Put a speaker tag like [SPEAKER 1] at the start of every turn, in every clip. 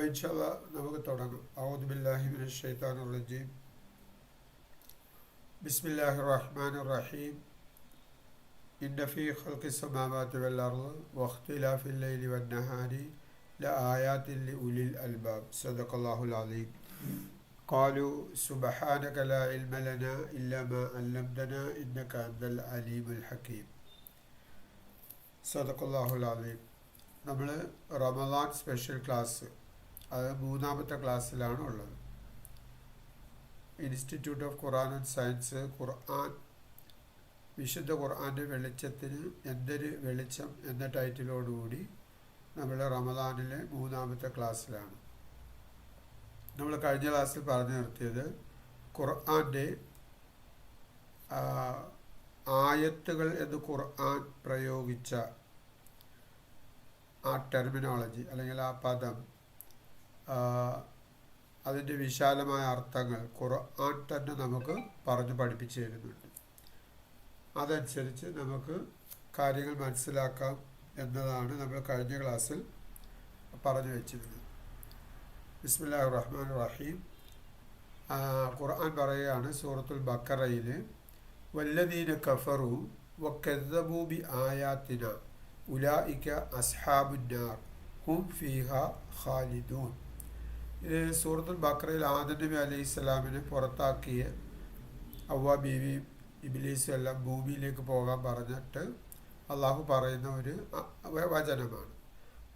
[SPEAKER 1] അപ്പോൾ ഇൻഷാല്ലാ നമുക്ക് തുടങ്ങാം. അഊദു ബില്ലാഹി മിനശ് ശൈത്താനിർ റജീം. ബിസ്മില്ലാഹിർ റഹ്മാനിർ റഹീം. ഇന്ന ഫീ ഖൽഖിസ് സമാവാതി വൽ അർളി വഖ്തിലാഫിൽ ലൈലി വൻ നഹാരി ലആയാതിൻ ലിഉലിൽ അൽബാബ്. സദഖല്ലാഹുൽ അലീം. ഖാലൂ സുബ്ഹാനക ലാ ഇൽമ ലനാ ഇല്ലാ മാ അല്ലംതനാ ഇന്നക അൻതൽ അലീമുൽ ഹകീം. സദഖല്ലാഹുൽ അലീം. നമ്മൾ റമദാൻ സ്പെഷ്യൽ ക്ലാസ്, അത് 3ാമത്തെ ക്ലാസ്സിലാണ് ഉള്ളത്. Institute of Quran and science, Quran വിശുദ്ധ ഖുർആൻ്റെ വെളിച്ചത്തിന് എന്തൊരു വെളിച്ചം എന്ന ടൈറ്റിലോടുകൂടി നമ്മൾ റമദാനിലെ 3ാമത്തെ ക്ലാസ്സിലാണ്. നമ്മൾ കഴിഞ്ഞ ക്ലാസ്സിൽ പറഞ്ഞു നിർത്തിയത് ഖുർആൻ്റെ ആയത്തുകൾ എന്ന് ഖുർആൻ പ്രയോഗിച്ച ആ ടെർമിനോളജി അല്ലെങ്കിൽ ആ പദം, അതിൻ്റെ വിശാലമായ അർത്ഥങ്ങൾ ഖുർആൻ തന്നെ നമുക്ക് പറഞ്ഞു പഠിപ്പിച്ചു തരുന്നുണ്ട്. അതനുസരിച്ച് നമുക്ക് കാര്യങ്ങൾ മനസ്സിലാക്കാം എന്നതാണ് നമ്മൾ കഴിഞ്ഞ ക്ലാസ്സിൽ പറഞ്ഞു വെച്ചിരുന്നത്. ബിസ്മില്ലാഹിർ റഹ്മാനിർ റഹീം. ഖുർആൻ പറയുകയാണ് സൂറത്തുൽ ബഖറയിൽ, വല്ലദീന കഫറു വകദ്ദബൂ ബി ആയാതിന ഉലൈക അസ്ഹാബുന്നാർ ഹും ഫീഹാ ഖാലിദൂൻ. ഇത് സൂറത്തുൽ ബഖറയിൽ ആദം നബി അലൈഹി സ്വലാമിനെ പുറത്താക്കിയ ഹവ്വ ബീവി ഇബ്ലീസും എല്ലാം ഭൂമിയിലേക്ക് പോകാൻ പറഞ്ഞിട്ട് അള്ളാഹു പറയുന്ന ഒരു വചനമാണ്.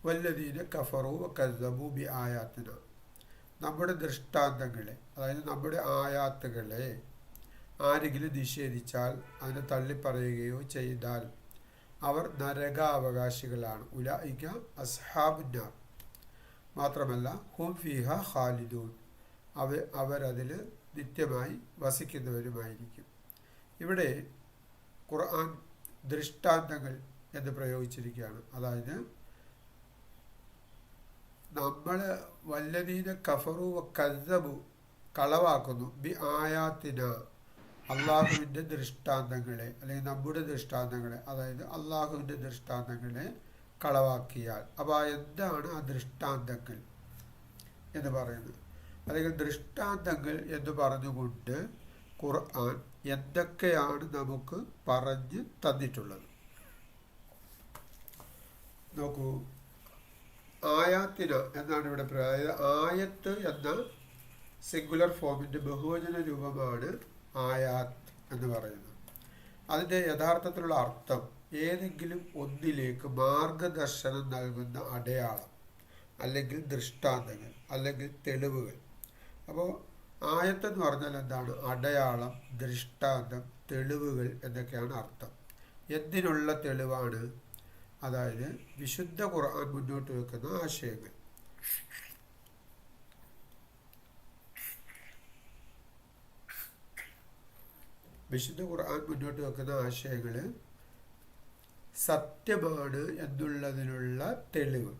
[SPEAKER 1] വല്ലദീന കഫറു വകദ്ദബൂ ബി ആയാതിന. നമ്മുടെ ദൃഷ്ടാന്തങ്ങളെ, അതായത് നമ്മുടെ ആയാത്തുകളെ ആരെങ്കിലും നിഷേധിച്ചാൽ, അതിനെ തള്ളിപ്പറയുകയോ ചെയ്താൽ അവർ നരകാവകാശികളാണ്. ഉലൈക അസ്ഹാബുന്നാർ. മാത്രമല്ല ഹും ഫീഹ ഖാലിദൂൻ. അവരതിൽ നിത്യമായി വസിക്കുന്നവരുമായിരിക്കും. ഇവിടെ ഖുർആൻ ദൃഷ്ടാന്തങ്ങൾ എന്ന് പ്രയോഗിച്ചിരിക്കുകയാണ്. അതായത് നമ്മൾ വല്ലദീന കഫറു വകദ്ദബു കളവാക്കുന്നു ബി ആയാത്തിന, അള്ളാഹുവിൻ്റെ ദൃഷ്ടാന്തങ്ങളെ അല്ലെങ്കിൽ നമ്മുടെ ദൃഷ്ടാന്തങ്ങളെ, അതായത് അള്ളാഹുവിൻ്റെ ദൃഷ്ടാന്തങ്ങളെ കളവാക്കിയാൽ. അപ്പോൾ എന്താണ് ആ ദൃഷ്ടാന്തങ്ങൾ എന്ന് പറയുന്നത്? അല്ലെങ്കിൽ ദൃഷ്ടാന്തങ്ങൾ എന്ന് പറഞ്ഞുകൊണ്ട് ഖുർആൻ എന്തൊക്കെയാണ് നമുക്ക് പറഞ്ഞ് തന്നിട്ടുള്ളത് നോക്കൂ. ആയാത്തിന എന്നാണ് ഇവിടെ പറയുന്നത്. ആയത്ത് എന്ന സിംഗുലർ ഫോമിൻ്റെ ബഹുവചന രൂപമാണ് ആയാത്ത് എന്ന് പറയുന്നത്. അതിൻ്റെ യഥാർത്ഥത്തിലുള്ള അർത്ഥം ഏതെങ്കിലും ഒന്നിലേക്ക് മാർഗദർശനം നൽകുന്ന അടയാളം, അല്ലെങ്കിൽ ദൃഷ്ടാന്തങ്ങൾ, അല്ലെങ്കിൽ തെളിവുകൾ. അപ്പോൾ ആയത്തെന്ന് പറഞ്ഞാൽ എന്താണ്? അടയാളം, ദൃഷ്ടാന്തം, തെളിവുകൾ എന്നൊക്കെയാണ് അർത്ഥം. എന്തിനുള്ള തെളിവാണ്? അതായത് വിശുദ്ധ ഖുർആൻ മുന്നോട്ട് വെക്കുന്ന ആശയങ്ങൾ. വിശുദ്ധ ഖുർആൻ മുന്നോട്ട് വെക്കുന്ന ആശയങ്ങൾ സത്യമാണ് എന്നുള്ളതിനുള്ള തെളിവ്.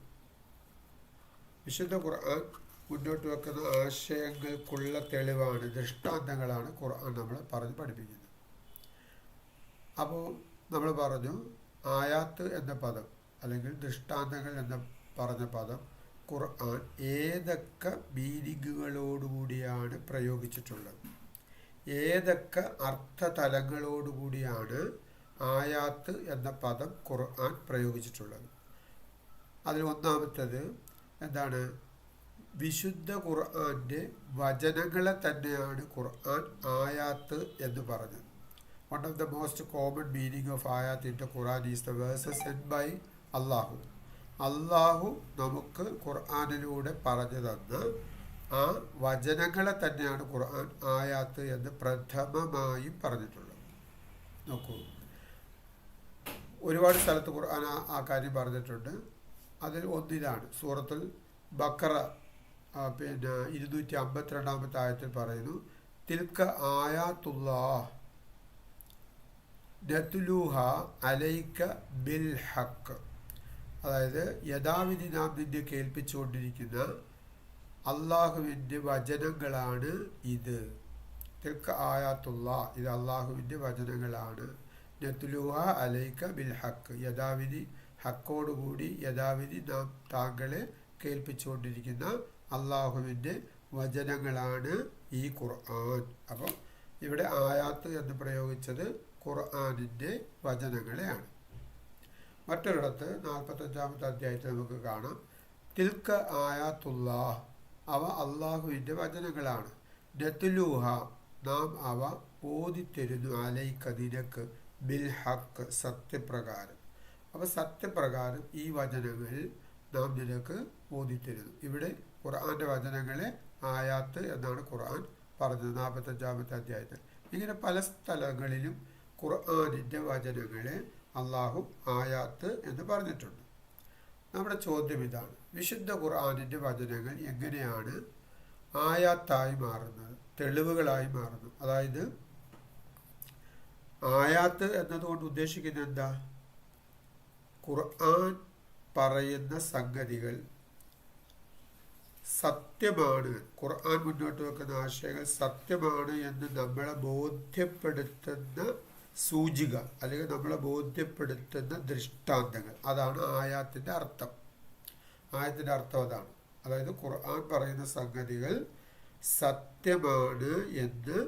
[SPEAKER 1] വിശുദ്ധ ഖുർആൻ മുന്നോട്ട് വെക്കുന്ന ആശയങ്ങൾക്കുള്ള തെളിവാണ്, ദൃഷ്ടാന്തങ്ങളാണ് ഖുർആൻ നമ്മളെ പറഞ്ഞ് പഠിപ്പിക്കുന്നത്. അപ്പോൾ നമ്മൾ പറഞ്ഞു ആയാത്ത് എന്ന പദം അല്ലെങ്കിൽ ദൃഷ്ടാന്തങ്ങൾ എന്ന് പറഞ്ഞ പദം ഖുർആൻ ഏതൊക്കെ മീനിങ്ങുകളോടുകൂടിയാണ് പ്രയോഗിച്ചിട്ടുള്ളത്, ഏതൊക്കെ അർത്ഥതലങ്ങളോടുകൂടിയാണ് ആയാത്ത് എന്ന പദം ഖുർആൻ പ്രയോഗിച്ചിട്ടുള്ളത്. അതിൽ ഒന്നാമത്തേത് എന്താണ്? വിശുദ്ധ ഖുർആൻ്റെ വചനങ്ങളെ തന്നെയാണ് ഖുർആൻ ആയാത്ത് എന്ന് പറഞ്ഞത്. One of the most common meaning of ആയാത്ത് in the Quran is the verses send by Allah. Allah നമുക്ക് ഖുർആനിലൂടെ പറഞ്ഞു തന്ന ആ വചനങ്ങളെ തന്നെയാണ് ഖുർആൻ ആയാത്ത് എന്ന് പ്രഥമമായും പറഞ്ഞിട്ടുള്ളത്. നോക്കൂ, ഒരുപാട് സ്ഥലത്ത് ഖുർആൻ ആ കാര്യം പറഞ്ഞിട്ടുണ്ട്. അതിൽ ഒന്നിലാണ് സൂറത്തുൽ ബഖറ 252 ആയത്തിൽ പറയുന്നു, തിൽക ആയാത്തുല്ലാഹ് നത്ലൂഹ അലൈക ബിൽ ഹഖ്. അതായത് യഥാവിധി നാം നിന്നെ കേൾപ്പിച്ചുകൊണ്ടിരിക്കുന്ന അള്ളാഹുവിൻ്റെ വചനങ്ങളാണ് ഇത്. തിൽക ആയാത്തുല്ലാഹ്, ഇത് അള്ളാഹുവിൻ്റെ വചനങ്ങളാണ്. നത്ലൂഹ അലൈക ബിൽ ഹഖ്, യഥാവിധി ഹക്കോടുകൂടി യഥാവിധി നാം താങ്കളെ കേൾപ്പിച്ചുകൊണ്ടിരിക്കുന്ന അള്ളാഹുവിൻ്റെ വചനങ്ങളാണ് ഈ ഖുർആൻ. അപ്പോൾ ഇവിടെ ആയാത്ത് എന്ന് പ്രയോഗിച്ചത് ഖുർആനിൻ്റെ വചനങ്ങളെയാണ്. മറ്റൊരിടത്ത് 45-ാമത്തെ അധ്യായത്തിൽ നമുക്ക് കാണാം, തിൽക്ക ആയാത്തുല്ലാഹ്, അവ അള്ളാഹുവിൻ്റെ വചനങ്ങളാണ്. നത്ലൂഹ, നാം അവ ഓതിത്തരുന്നു, അലൈക്ക നിനക്ക്, ബിൽ ഹക്ക്, സത്യപ്രകാരം. അപ്പോൾ സത്യപ്രകാരം ഈ വചനങ്ങൾ നാം നിനക്ക് ഓതിത്തരുന്നു. ഇവിടെ ഖുർആൻ്റെ വചനങ്ങളെ ആയാത്ത് എന്നാണ് ഖുർആൻ പറഞ്ഞത് 45-ാമത്തെ അധ്യായത്തിൽ. ഇങ്ങനെ പല സ്ഥലങ്ങളിലും ഖുർആനിൻ്റെ വചനങ്ങളെ അള്ളാഹു ആയാത്ത് എന്ന് പറഞ്ഞിട്ടുണ്ട്. നമ്മുടെ ചോദ്യം ഇതാണ്, വിശുദ്ധ ഖുർആനിൻ്റെ വചനങ്ങൾ എങ്ങനെയാണ് ആയാത്തായി മാറുന്നത്, തെളിവുകളായി മാറുന്നത്? അതായത് ആയാത്ത് എന്നതുകൊണ്ട് ഉദ്ദേശിക്കുന്നത് എന്താ? ഖുർആൻ പറയുന്ന സംഗതികൾ സത്യമാണ്, ഖുർആൻ മുന്നോട്ട് വെക്കുന്ന ആശയങ്ങൾ സത്യമാണ് എന്ന് നമ്മളെ ബോധ്യപ്പെടുത്തുന്ന സൂചിക, അല്ലെങ്കിൽ നമ്മളെ ബോധ്യപ്പെടുത്തുന്ന ദൃഷ്ടാന്തങ്ങൾ. അതാണ് ആയാത്തിൻ്റെ അർത്ഥം. ആയത്തിൻ്റെ അർത്ഥം അതാണ്. അതായത് ഖുർആൻ പറയുന്ന സംഗതികൾ സത്യമാണ് എന്ന്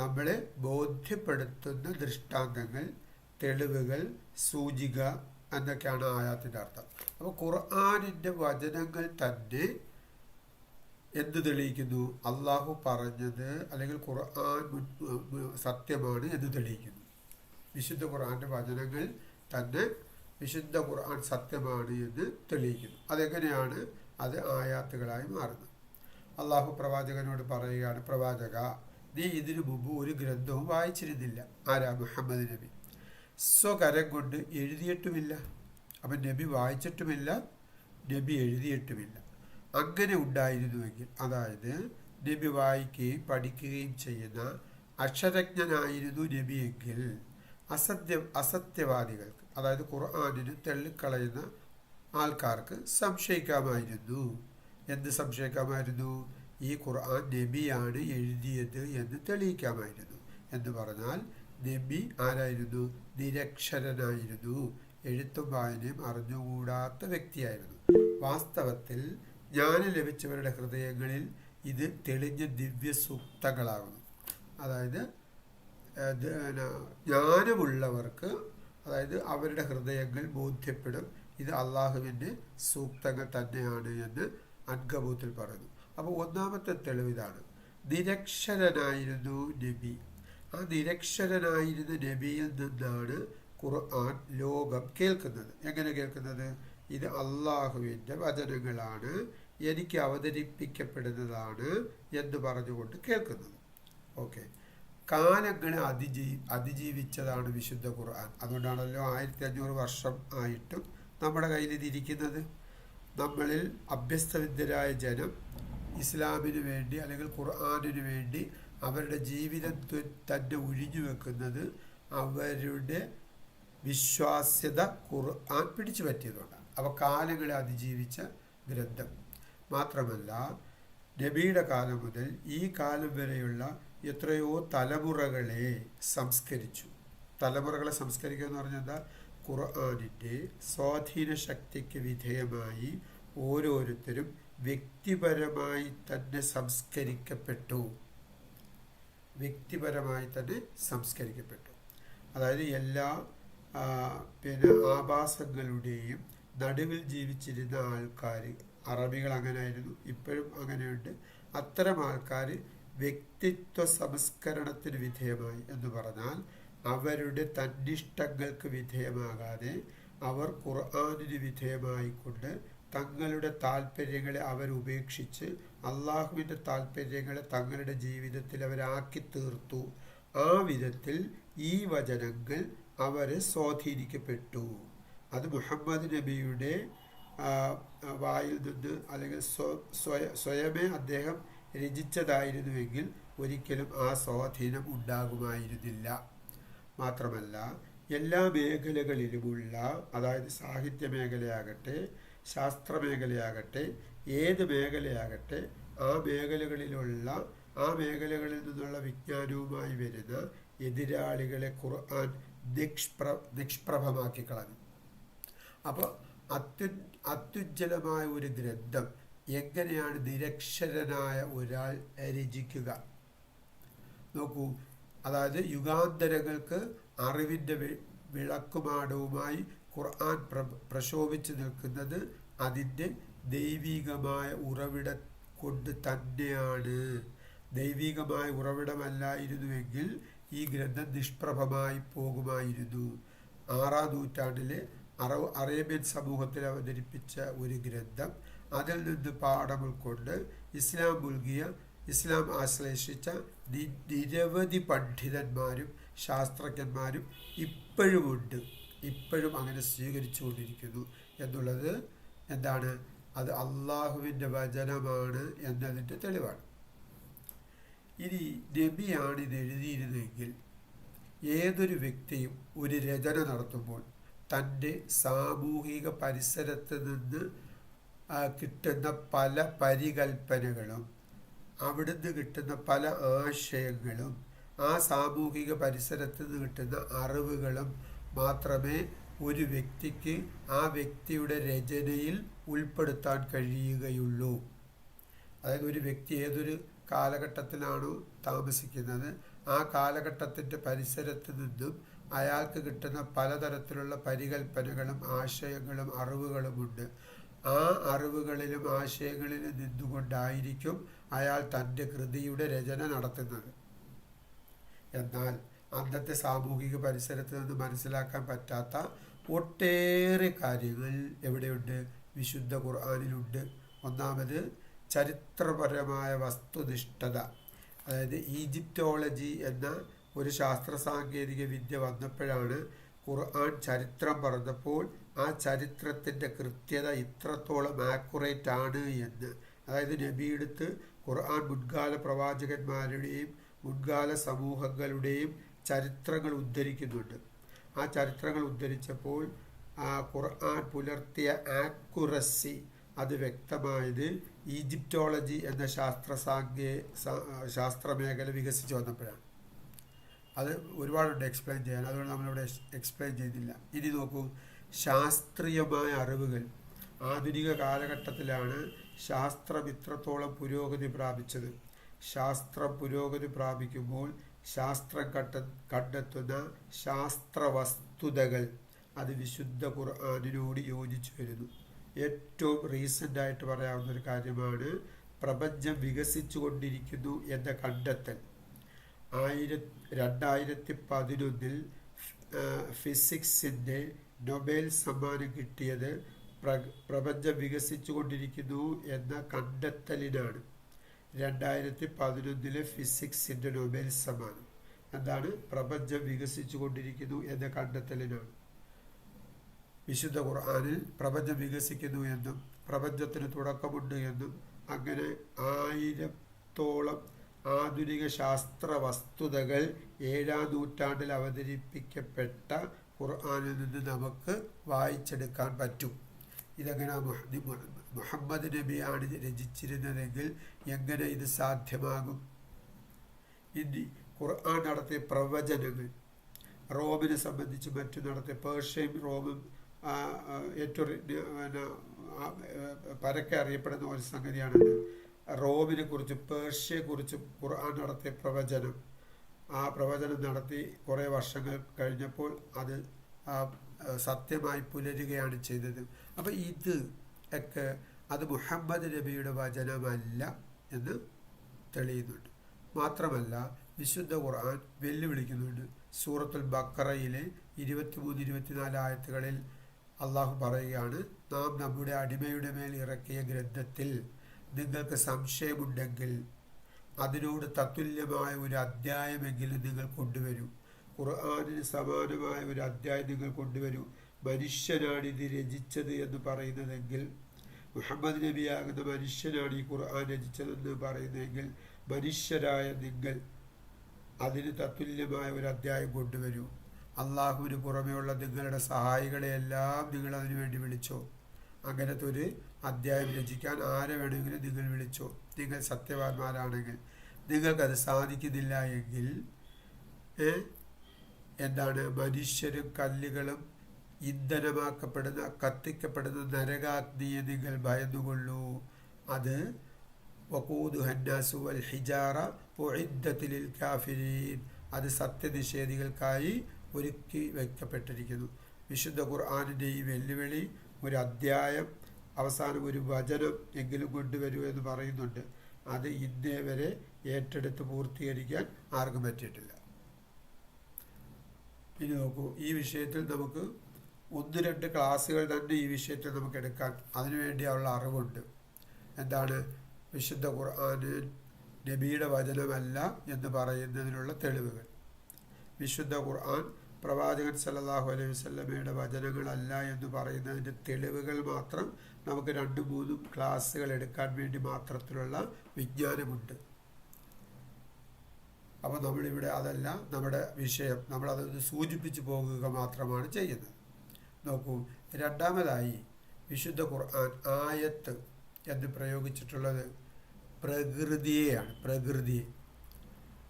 [SPEAKER 1] നമ്മളെ ബോധ്യപ്പെടുത്തുന്ന ദൃഷ്ടാന്തങ്ങൾ, തെളിവുകൾ, സൂചിക എന്നൊക്കെയാണ് ആയാത്തിൻ്റെ അർത്ഥം. അപ്പോൾ ഖുർആനിൻ്റെ വചനങ്ങൾ തന്നെ എന്ത് തെളിയിക്കുന്നു? അള്ളാഹു പറഞ്ഞത് അല്ലെങ്കിൽ ഖുർആൻ സത്യമാണ് എന്ന് തെളിയിക്കുന്നു. വിശുദ്ധ ഖുർആൻ്റെ വചനങ്ങൾ തന്നെ വിശുദ്ധ ഖുർആൻ സത്യമാണ് എന്ന് തെളിയിക്കുന്നു. അതെങ്ങനെയാണ് അത് ആയാത്തുകളായി മാറുന്നത്? അള്ളാഹു പ്രവാചകനോട് പറയുകയാണ്, പ്രവാചക, നീ ഇതിനു മുമ്പ് ഒരു ഗ്രന്ഥവും വായിച്ചിരുന്നില്ല. ആരാ? മുഹമ്മദ് നബി. സ്വകരം കൊണ്ട് എഴുതിയിട്ടുമില്ല. അപ്പം നബി വായിച്ചിട്ടുമില്ല, നബി എഴുതിയിട്ടുമില്ല. അങ്ങനെ ഉണ്ടായിരുന്നുവെങ്കിൽ, അതായത് നബി വായിക്കുകയും പഠിക്കുകയും ചെയ്യുന്ന അക്ഷരജ്ഞനായിരുന്നു നബിയെങ്കിൽ അസത്യവാദികൾക്ക്, അതായത് ഖുർആനിന് തള്ളിക്കളയുന്ന ആൾക്കാർക്ക് സംശയിക്കാമായിരുന്നു. എന്ത് സംശയിക്കാമായിരുന്നു? ഈ ഖുർആൻ നബിയാണ് എഴുതിയത് എന്ന് തെളിയിക്കാമായിരുന്നു. എന്ന് പറഞ്ഞാൽ നബി ആരായിരുന്നു? നിരക്ഷരനായിരുന്നു, എഴുത്തും വായനയും അറിഞ്ഞുകൂടാത്ത വ്യക്തിയായിരുന്നു. വാസ്തവത്തിൽ ജ്ഞാനം ലഭിച്ചവരുടെ ഹൃദയങ്ങളിൽ ഇത് തെളിഞ്ഞ ദിവ്യസൂക്തങ്ങളാകുന്നു. അതായത് ജ്ഞാനമുള്ളവർക്ക്, അതായത് അവരുടെ ഹൃദയങ്ങൾ ബോധ്യപ്പെടും ഇത് അള്ളാഹുവിൻ്റെ സൂക്തങ്ങൾ തന്നെയാണ് എന്ന് അൻകബൂത്തിൽ പറയുന്നു. അപ്പോൾ ഒന്നാമത്തെ തെളിവിതാണ്, നിരക്ഷരനായിരുന്നു നബി. ആ നിരക്ഷരനായിരുന്ന നബിയിൽ നിന്നാണ് ഖുർആൻ ലോകം കേൾക്കുന്നത്. എങ്ങനെ കേൾക്കുന്നത്? ഇത് അള്ളാഹുവിൻ്റെ വചനങ്ങളാണ്, എനിക്ക് അവതരിപ്പിക്കപ്പെടുന്നതാണ് എന്ന് പറഞ്ഞുകൊണ്ട് കേൾക്കുന്നത്. ഓക്കെ, കാലങ്ങളെ അതിജീവിച്ചതാണ് വിശുദ്ധ ഖുർആൻ. അതുകൊണ്ടാണല്ലോ 1500 വർഷം ആയിട്ടും നമ്മുടെ കയ്യിൽ ഇതിരിക്കുന്നത്. നമ്മളിൽ അഭ്യസ്തവിദ്യരായ ജനം ഇസ്ലാമിന് വേണ്ടി അല്ലെങ്കിൽ ഖുർആനിന് വേണ്ടി അവരുടെ ജീവിതത്തെ തന്നെ ഒഴിഞ്ഞു വെക്കുന്നത് അവരുടെ വിശ്വാസ്യത ഖുർആൻ പിടിച്ചു പറ്റിയതുകൊണ്ടാണ്. അപ്പോൾ കാലങ്ങളെ അതിജീവിച്ച ഗ്രന്ഥം മാത്രമല്ല, നബിയുടെ കാലം മുതൽ ഈ കാലം വരെയുള്ള എത്രയോ തലമുറകളെ സംസ്കരിച്ചു. തലമുറകളെ സംസ്കരിക്കുക എന്ന് പറഞ്ഞാൽ എന്താ? ഖുർആനിൻ്റെ സ്വാധീന ശക്തിക്ക് വിധേയമായി ഓരോരുത്തരും വ്യക്തിപരമായി തന്നെ സംസ്കരിക്കപ്പെട്ടു. വ്യക്തിപരമായി തന്നെ സംസ്കരിക്കപ്പെട്ടു. അതായത് എല്ലാ ആഭാസങ്ങളുടെയും നടുവിൽ ജീവിച്ചിരുന്ന ആൾക്കാർ, അറബികൾ അങ്ങനെയായിരുന്നു, ഇപ്പോഴും അങ്ങനെയുണ്ട്. അത്തരം ആൾക്കാർ വ്യക്തിത്വ സംസ്കരണത്തിന് വിധേയമായി എന്ന് പറഞ്ഞാൽ അവരുടെ തന്നിഷ്ടങ്ങൾക്ക് വിധേയമാകാതെ അവർ ഖുർആനിന് വിധേയമായിക്കൊണ്ട് തങ്ങളുടെ താല്പര്യങ്ങളെ അവരുപേക്ഷിച്ച് അള്ളാഹുവിൻ്റെ താല്പര്യങ്ങളെ തങ്ങളുടെ ജീവിതത്തിൽ അവരാക്കി തീർത്തു. ആ വിധത്തിൽ ഈ വചനങ്ങൾ അവരെ സ്വാധീനിക്കപ്പെട്ടു. അത് മുഹമ്മദ് നബിയുടെ വായിൽ നിന്ന് അല്ലെങ്കിൽ സ്വയമേ അദ്ദേഹം രചിച്ചതായിരുന്നുവെങ്കിൽ ഒരിക്കലും ആ സ്വാധീനം ഉണ്ടാകുമായിരുന്നില്ല. മാത്രമല്ല, എല്ലാ മേഖലകളിലുമുള്ള, അതായത് സാഹിത്യ മേഖലയാകട്ടെ, ശാസ്ത്രമേഖലയാകട്ടെ, ഏത് മേഖലയാകട്ടെ, ആ മേഖലകളിൽ നിന്നുള്ള വിജ്ഞാനവുമായി വരുന്ന എതിരാളികളെ ഖുർആൻ നിഷ്പ്രഭമാക്കി കളഞ്ഞു. അപ്പോൾ അത്യുജ്വലമായ ഒരു ഗ്രന്ഥം എങ്ങനെയാണ് നിരക്ഷരനായ ഒരാൾ രചിക്കുക? നോക്കൂ, അതായത് യുഗാന്തരങ്ങൾക്ക് അറിവിൻ്റെ വിളക്കുമാടവുമായി ഖുർആൻ പ്രശോഭിച്ചു നിൽക്കുന്നത് അതിൻ്റെ ദൈവികമായ ഉറവിടം കൊണ്ട് തന്നെയാണ്. ദൈവികമായ ഉറവിടമല്ലായിരുന്നുവെങ്കിൽ ഈ ഗ്രന്ഥം നിഷ്പ്രഭമായി പോകുമായിരുന്നു. 6-ാം നൂറ്റാണ്ടിലെ അറേബ്യൻ സമൂഹത്തിൽ അവതരിപ്പിച്ച ഒരു ഗ്രന്ഥം, അതിൽ നിന്ന് പാഠം ഉൾക്കൊണ്ട് ഇസ്ലാം ആശ്ലേഷിച്ച നിരവധി പണ്ഡിതന്മാരും ശാസ്ത്രജ്ഞന്മാരും ഇപ്പോഴുമുണ്ട്, ഇപ്പോഴും അങ്ങനെ സ്വീകരിച്ചുകൊണ്ടിരിക്കുന്നു എന്നുള്ളത് എന്താണ്? അത് അള്ളാഹുവിൻ്റെ വചനമാണ് എന്നതിൻ്റെ തെളിവാണ്. ഇനി നബിയാണ് ഇത് എഴുതിയിരുന്നെങ്കിൽ ഏതൊരു വ്യക്തിയും ഒരു രചന നടത്തുമ്പോൾ തൻ്റെ സാമൂഹിക പരിസരത്ത് നിന്ന് കിട്ടുന്ന പല പരികൽപ്പനകളും അവിടുന്ന് കിട്ടുന്ന പല ആശയങ്ങളും ആ സാമൂഹിക പരിസരത്ത് നിന്ന് കിട്ടുന്ന അറിവുകളും മാത്രമേ ഒരു വ്യക്തിക്ക് ആ വ്യക്തിയുടെ രചനയിൽ ഉൾപ്പെടുത്താൻ കഴിയുകയുള്ളൂ. അതായത് ഒരു വ്യക്തി ഏതൊരു കാലഘട്ടത്തിലാണോ താമസിക്കുന്നത് ആ കാലഘട്ടത്തിൻ്റെ പരിസരത്ത് നിന്നും അയാൾക്ക് കിട്ടുന്ന പലതരത്തിലുള്ള പരികൽപ്പനകളും ആശയങ്ങളും അറിവുകളുമുണ്ട്. ആ അറിവുകളിലും ആശയങ്ങളിലും നിന്നുകൊണ്ടായിരിക്കും അയാൾ തൻ്റെ കൃതിയുടെ രചന നടത്തുന്നത്. എന്നാൽ അന്നത്തെ സാമൂഹിക പരിസരത്ത് നിന്ന് മനസ്സിലാക്കാൻ പറ്റാത്ത ഒട്ടേറെ കാര്യങ്ങൾ എവിടെയുണ്ട്? വിശുദ്ധ ഖുർആനിലുണ്ട്. ഒന്നാമത് ചരിത്രപരമായ വസ്തുനിഷ്ഠത. അതായത് ഈജിപ്റ്റോളജി എന്ന ഒരു ശാസ്ത്ര സാങ്കേതിക വിദ്യ വന്നപ്പോഴാണ് ഖുർആൻ ചരിത്രം പറഞ്ഞപ്പോൾ ആ ചരിത്രത്തിൻ്റെ കൃത്യത ഇത്രത്തോളം ആക്യുറേറ്റ് ആണ് എന്ന്. അതായത് നബിയെടുത്ത് ഖുർആൻ മുൻകാല പ്രവാചകന്മാരുടെയും മുൻകാല സമൂഹങ്ങളുടെയും ചരിത്രങ്ങൾ ഉദ്ധരിക്കുന്നുണ്ട്. ആ ചരിത്രങ്ങൾ ഉദ്ധരിച്ചപ്പോൾ ഖുർആൻ പുലർത്തിയ ആക്യുറസി അത് വ്യക്തമായത് ഈജിപ്റ്റോളജി എന്ന ശാസ്ത്രമേഖല വികസിച്ച് വന്നപ്പോഴാണ്. അത് ഒരുപാടുണ്ട് എക്സ്പ്ലെയിൻ ചെയ്യാൻ, അതുകൊണ്ട് നമ്മളിവിടെ എക്സ്പ്ലെയിൻ ചെയ്യുന്നില്ല. ഇനി നോക്കൂ, ശാസ്ത്രീയമായ അറിവുകൾ. ആധുനിക കാലഘട്ടത്തിലാണ് ശാസ്ത്രം ഇത്രത്തോളം പുരോഗതി പ്രാപിച്ചത്. ശാസ്ത്രം പുരോഗതി പ്രാപിക്കുമ്പോൾ ശാസ്ത്രം കണ്ടെത്തുന്ന ശാസ്ത്രവസ്തുതകൾ അത് വിശുദ്ധ ഖുർആനിനോട് യോജിച്ചു വരുന്നു. ഏറ്റവും റീസെൻ്റായിട്ട് പറയാവുന്ന ഒരു കാര്യമാണ് പ്രപഞ്ചം വികസിച്ചു കൊണ്ടിരിക്കുന്നു എന്ന കണ്ടെത്തൽ. 2011 ഫിസിക്സിൻ്റെ നൊബേൽ സമ്മാനം കിട്ടിയത് പ്രപഞ്ചം വികസിച്ചു കൊണ്ടിരിക്കുന്നു എന്ന കണ്ടെത്തലിനാണ്. 2011 ഫിസിക്സിൻ്റെ നൊബേൽ സമ്മാനം എന്താണ്? പ്രപഞ്ചം വികസിച്ചു കൊണ്ടിരിക്കുന്നു എന്ന കണ്ടെത്തലിനാണ്. വിശുദ്ധ ഖുർആനിൽ പ്രപഞ്ചം വികസിക്കുന്നു എന്നും പ്രപഞ്ചത്തിന് തുടക്കമുണ്ട് എന്നും അങ്ങനെ 1000-ഓളം ആധുനിക ശാസ്ത്ര വസ്തുതകൾ 7-ാം നൂറ്റാണ്ടിൽ അവതരിപ്പിക്കപ്പെട്ട ഖുർആനിൽ നിന്ന് നമുക്ക് വായിച്ചെടുക്കാൻ പറ്റും. ഇതെങ്ങനെ മുഹമ്മദ് നബിയാണ് രചിച്ചിരുന്നതെങ്കിൽ എങ്ങനെ ഇത് സാധ്യമാകും? ഇനി ഖുർആൻ നടത്തിയ പ്രവചനങ്ങൾ, റോമിനെ സംബന്ധിച്ച് മറ്റും നടത്തിയ പേർഷ്യയും റോമും ഏറ്റവും പരക്കെ അറിയപ്പെടുന്ന ഒരു സംഗതിയാണത്. റോമിനെ കുറിച്ചും പേർഷ്യയെക്കുറിച്ചും ഖുർആൻ നടത്തിയ പ്രവചനം, ആ പ്രവചനം നടത്തി കുറേ വർഷങ്ങൾ കഴിഞ്ഞപ്പോൾ അത് സത്യമായി പുലരുകയാണ് ചെയ്തത്. അപ്പോൾ ഇത് ഒക്കെ അത് മുഹമ്മദ് നബിയുടെ വചനമല്ല എന്ന് തെളിയുന്നുണ്ട്. മാത്രമല്ല വിശുദ്ധ ഖുർആൻ വെല്ലുവിളിക്കുന്നുണ്ട്. സൂറത്തുൽ ബഖറയിലെ 23-24 ആയത്തുകളിൽ അള്ളാഹു പറയുകയാണ്, നാം നമ്മുടെ അടിമയുടെ മേൽ ഇറക്കിയ ഗ്രന്ഥത്തിൽ നിങ്ങൾക്ക് സംശയമുണ്ടെങ്കിൽ അതിനോട് തത്തുല്യമായ ഒരു അധ്യായമെങ്കിലും നിങ്ങൾ കൊണ്ടുവരൂ. ഖുർആനിന് സമാനമായ ഒരു അധ്യായം നിങ്ങൾ കൊണ്ടുവരൂ. മനുഷ്യനാണ് ഇത് രചിച്ചത് എന്ന് പറയുന്നതെങ്കിൽ, മുഹമ്മദ് നബിയാകുന്ന മനുഷ്യനാണ് ഈ ഖുർആൻ രചിച്ചതെന്ന് പറയുന്നതെങ്കിൽ മനുഷ്യരായ നിങ്ങൾ അതിന് തത്തുല്യമായ ഒരു അധ്യായം കൊണ്ടുവരൂ. അള്ളാഹുവിന് പുറമെയുള്ള നിങ്ങളുടെ സഹായികളെയെല്ലാം നിങ്ങൾ അതിനു വേണ്ടി വിളിച്ചോ. അങ്ങനത്തെ ഒരു അധ്യായം രചിക്കാൻ ആരെ വേണമെങ്കിലും നിങ്ങൾ വിളിച്ചോ. നിങ്ങൾ സത്യവാന്മാരാണെങ്കിൽ. നിങ്ങൾക്കത് സാധിക്കുന്നില്ല എങ്കിൽ എന്താണ്? മനുഷ്യരും കല്ലുകളും ഇന്ധനമാക്കപ്പെടുന്ന കത്തിക്കപ്പെടുന്ന നരകാഗ്നിയെ നിങ്ങൾ ഭയന്നുകൊള്ളൂ. അത് വഖൂദുഹന്നാസു വൽ ഹിജാറ ഉഇദ്ദത് ലിൽ കാഫിരീൻ, അത് സത്യനിഷേധികൾക്കായി ഒരുക്കി വയ്ക്കപ്പെട്ടിരിക്കുന്നു. വിശുദ്ധ ഖുർആനിൻ്റെ ഈ വെല്ലുവിളി ഒരു അധ്യായം അവസാനം ഒരു വചനം എങ്കിലും കൊണ്ടുവരൂ എന്ന് പറയുന്നുണ്ട്. അത് ഇന്നേ വരെ ഏറ്റെടുത്ത് പൂർത്തീകരിക്കാൻ ആർക്കും പറ്റിയിട്ടില്ല. ഇനി നോക്കൂ, ഈ വിഷയത്തിൽ നമുക്ക് 1-2 ക്ലാസ്സുകൾ തന്നെ ഈ വിഷയത്തിൽ നമുക്ക് എടുക്കാൻ അതിനുവേണ്ടിയുള്ള അറിവുണ്ട്. എന്താണ് വിശുദ്ധ ഖുർആൻ നബിയുടെ വചനമല്ല എന്ന് പറയുന്നതിനുള്ള തെളിവുകൾ? വിശുദ്ധ ഖുർആൻ പ്രവാചകൻ സല്ലല്ലാഹു അലൈഹി വസല്ലമയുടെ വചനങ്ങളല്ല എന്ന് പറയുന്നതിൻ്റെ തെളിവുകൾ മാത്രം നമുക്ക് 2-3 ക്ലാസ്സുകൾ എടുക്കാൻ വേണ്ടി മാത്രത്തിലുള്ള വിജ്ഞാനമുണ്ട്. അപ്പോൾ നമ്മളിവിടെ അതല്ല നമ്മുടെ വിഷയം, നമ്മളതൊന്ന് സൂചിപ്പിച്ച് പോകുക മാത്രമാണ് ചെയ്യുന്നത്. നോക്കൂ, രണ്ടാമതായി വിശുദ്ധ ഖുർആൻ ആയത്ത് എന്ന് പ്രയോഗിച്ചിട്ടുള്ളത് പ്രകൃതിയെയാണ്. പ്രകൃതിയെ,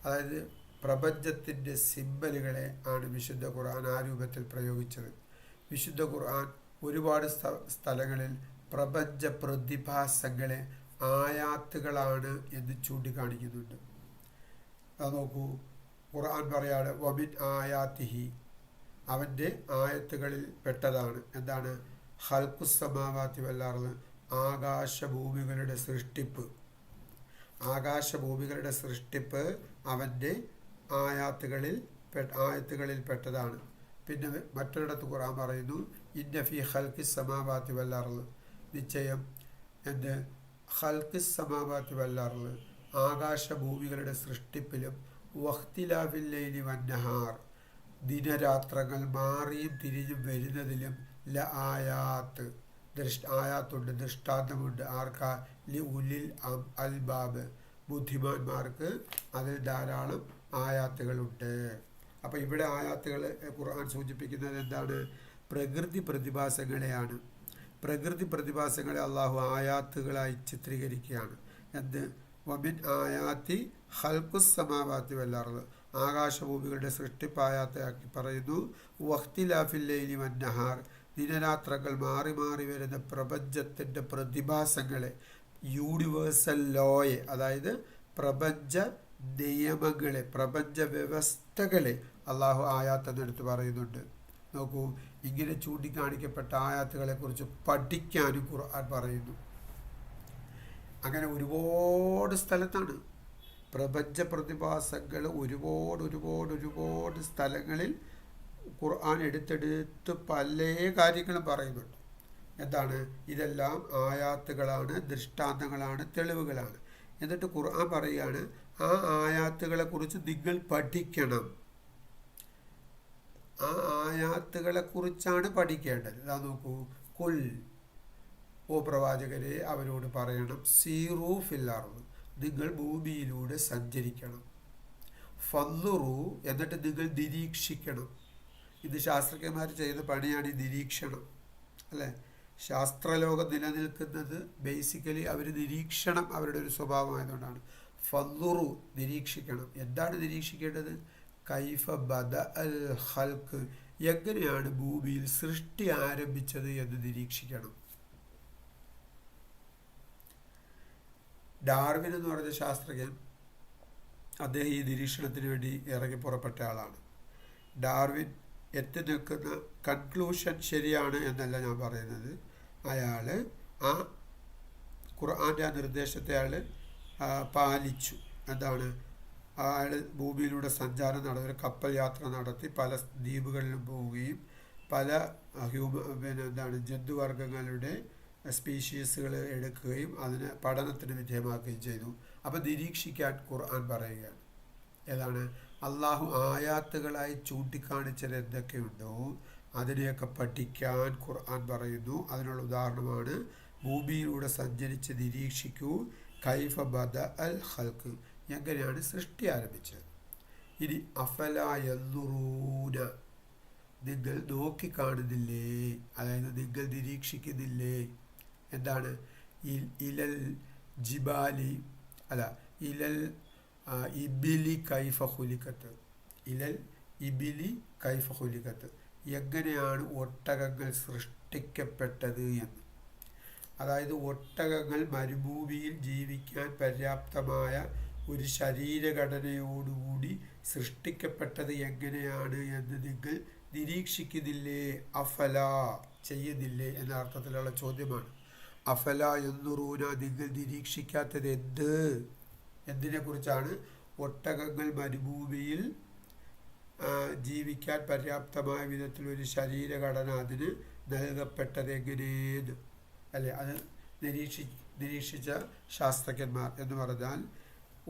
[SPEAKER 1] അതായത് പ്രപഞ്ചത്തിൻ്റെ സിമ്പലുകളെ ആണ് വിശുദ്ധ ഖുർആൻ ആ രൂപത്തിൽ പ്രയോഗിച്ചത്. വിശുദ്ധ ഖുർആൻ ഒരുപാട് സ്ഥലങ്ങളിൽ പ്രപഞ്ച പ്രതിഭാസങ്ങളെ ആയാത്തുകളാണ് എന്ന് ചൂണ്ടിക്കാണിക്കുന്നുണ്ട്. അത് നോക്കൂ, ഖുർആൻ പറയാണ് വമിൻ ആയാത്തിഹി, അവൻ്റെ ആയത്തുകളിൽ പെട്ടതാണ്. എന്താണ്? ഖൽഖുസ്സമാവാതി വൽ അർള്, ആകാശഭൂമികളുടെ സൃഷ്ടിപ്പ്. ആകാശഭൂമികളുടെ സൃഷ്ടിപ്പ് അവൻ്റെ ആയത്തുകളിൽ പെട്ടതാണ്. പിന്നെ മറ്റൊരിടത്ത് ഖുർആൻ പറയുന്നു ഇന്ന ഫീ ഖൽഖിസ് സമാവാതി വൽ അർള്, നിശ്ചയം എന്ത്? ഖൽഖിസ് സമാവാതി വൽ അർള്, ആകാശഭൂമികളുടെ സൃഷ്ടിപ്പിലും വഖ്തിലാഫിൽ ലൈലി വന്നഹാർ, ദിനരാത്രങ്ങൾ മാറിയും തിരിഞ്ഞും വരുന്നതിലും ആയാത്ത്, ആയാത്തുണ്ട്, ദൃഷ്ടാന്തമുണ്ട്. ആർക്കാ? ലി ഉലിൽ അൽബാബ്, ബുദ്ധിമാന്മാർക്ക് അതിൽ ധാരാളം ആയാത്തുകളുണ്ട്. അപ്പോൾ ഇവിടെ ആയാത്തുകൾ ഖുർആൻ സൂചിപ്പിക്കുന്നത് എന്താണ്? പ്രകൃതി പ്രതിഭാസങ്ങളെയാണ്. പ്രകൃതി പ്രതിഭാസങ്ങളെ അള്ളാഹു ആയാത്തുകളായി ചിത്രീകരിക്കുകയാണ്. എന്ത്? വമിൻ ആയാത്തി ഖൽഖുസ് സമാവാതി വൽ അർള്, ആകാശഭൂമികളുടെ സൃഷ്ടിപ്പായാത്താക്കി പറയുന്നു. വഖ്തിലാഫിൽ ലൈലി വന്നഹാർ, ദിനരാത്രങ്ങൾ മാറി മാറി വരുന്ന പ്രപഞ്ചത്തിൻ്റെ പ്രതിഭാസങ്ങളെ, യൂണിവേഴ്സൽ ലോയെ, അതായത് പ്രപഞ്ച നിയമങ്ങളെ, പ്രപഞ്ച വ്യവസ്ഥകളെ അള്ളാഹു ആയാത്തെന്നെടുത്ത് പറയുന്നുണ്ട്. നോക്കൂ, ഇങ്ങനെ ചൂണ്ടിക്കാണിക്കപ്പെട്ട ആയാത്തുകളെക്കുറിച്ച് പഠിക്കാനും ഖുർആൻ പറയുന്നു. അങ്ങനെ ഒരുപാട് സ്ഥലത്താണ് പ്രപഞ്ച പ്രതിഭാസങ്ങൾ, ഒരുപാട് സ്ഥലങ്ങളിൽ ഖുർആൻ എടുത്തെടുത്ത് പല കാര്യങ്ങളും പറയുന്നുണ്ട്. എന്താണ്? ഇതെല്ലാം ആയാത്തുകളാണ്, ദൃഷ്ടാന്തങ്ങളാണ്, തെളിവുകളാണ്. എന്നിട്ട് ഖുർആൻ പറയുകയാണ് ആ ആയാത്തുകളെ കുറിച്ച് നിങ്ങൾ പഠിക്കണം. ആ ആയാത്തുകളെ കുറിച്ചാണ് പഠിക്കേണ്ടത്. അതാ നോക്കൂ, കുൽ, ഓ പ്രവാചകരെ അവരോട് പറയണം, സീറൂ ഫിൽ അർള്, നിങ്ങൾ ഭൂമിയിലൂടെ സഞ്ചരിക്കണം. ഫൻദുറു, എന്നിട്ട് നിങ്ങൾ നിരീക്ഷിക്കണം. ഇത് ശാസ്ത്രജ്ഞന്മാർ ചെയ്യുന്ന പണിയാണ് ഈ നിരീക്ഷണം, അല്ലേ? ശാസ്ത്രലോകം നിലനിൽക്കുന്നത് ബേസിക്കലി അവർ നിരീക്ഷണം അവരുടെ ഒരു സ്വഭാവമായതുകൊണ്ടാണ്. ഫൻദുറു, നിരീക്ഷിക്കണം. എന്താണ് നിരീക്ഷിക്കേണ്ടത്? കൈഫ ബദ അൽ ഖൽഖ്, എങ്ങനെയാണ് ഭൂമിയിൽ സൃഷ്ടി ആരംഭിച്ചത് എന്ന് നിരീക്ഷിക്കണം. ഡാർവിൻ എന്ന് പറഞ്ഞ ശാസ്ത്രജ്ഞൻ, അദ്ദേഹം ഈ നിരീക്ഷണത്തിന് വേണ്ടി ഇറങ്ങി പുറപ്പെട്ട ആളാണ്. ഡാർവിൻ എത്തി നിൽക്കുന്ന കൺക്ലൂഷൻ ശരിയാണ് എന്നല്ല ഞാൻ പറയുന്നത്. അയാൾ ആ ഖുർആൻ്റെ ആ നിർദ്ദേശത്തെ അയാൾ പാലിച്ചു. എന്താണ്? അയാൾ ഭൂമിയിലൂടെ സഞ്ചാരം നടത്തി, ഒരു കപ്പൽ യാത്ര നടത്തി പല ദ്വീപുകളിലും പോവുകയും പല ജന്തുവർഗ്ഗങ്ങളുടെ സ്പീഷീസുകൾ എടുക്കുകയും അതിനെ പഠനത്തിന് വിധേയമാക്കുകയും ചെയ്തു. അപ്പം നിരീക്ഷിക്കാൻ ഖുർആൻ പറയുകയാണ്. ഏതാണ്? അള്ളാഹു ആയാത്തുകളായി ചൂണ്ടിക്കാണിച്ചത് എന്തൊക്കെയുണ്ടോ അതിനെയൊക്കെ പഠിക്കാൻ ഖുർആൻ പറയുന്നു. അതിനുള്ള ഉദാഹരണമാണ് ഭൂമിയിലൂടെ സഞ്ചരിച്ച് നിരീക്ഷിക്കൂ, കൈഫ ബദ അൽ ഖൽഖ്, എങ്ങനെയാണ് സൃഷ്ടി ആരംഭിച്ചത്. ഇനി അഫലാ യൻദുറൂന, നിങ്ങൾ നോക്കിക്കാണുന്നില്ലേ, അതായത് നിങ്ങൾ നിരീക്ഷിക്കുന്നില്ലേ. എന്താണ്? ഇലൽ ജിബാലി, അല്ല, ഇലൽ ഇബിലി കൈഫ ഖുലിഖത്ത്, ഇലൽ ഇബിലി കൈഫ ഖുലിഖത്ത്, എങ്ങനെയാണ് ഒട്ടകങ്ങൾ സൃഷ്ടിക്കപ്പെട്ടത് എന്ന്. അതായത് ഒട്ടകങ്ങൾ മരുഭൂമിയിൽ ജീവിക്കാൻ പര്യാപ്തമായ ഒരു ശരീരഘടനയോടുകൂടി സൃഷ്ടിക്കപ്പെട്ടത് എങ്ങനെയാണ് എന്ന് നിങ്ങൾ നിരീക്ഷിക്കുന്നില്ലേ? അഫല, ചെയ്യുന്നില്ലേ എന്ന അർത്ഥത്തിലുള്ള ചോദ്യമാണ്. അഫല യൻദുറൂന, നിങ്ങൾ നിരീക്ഷിക്കാത്തത് എന്തിനെ കുറിച്ചാണ്? ഒട്ടകങ്ങൾ മരുഭൂമിയിൽ ജീവിക്കാൻ പര്യാപ്തമായ വിധത്തിൽ ഒരു ശരീരഘടന അതിന് നൽകപ്പെട്ടത് എങ്ങനെയെന്ന് അല്ലേ? അത് നിരീക്ഷിച്ച ശാസ്ത്രജ്ഞന്മാർ എന്ന് പറഞ്ഞാൽ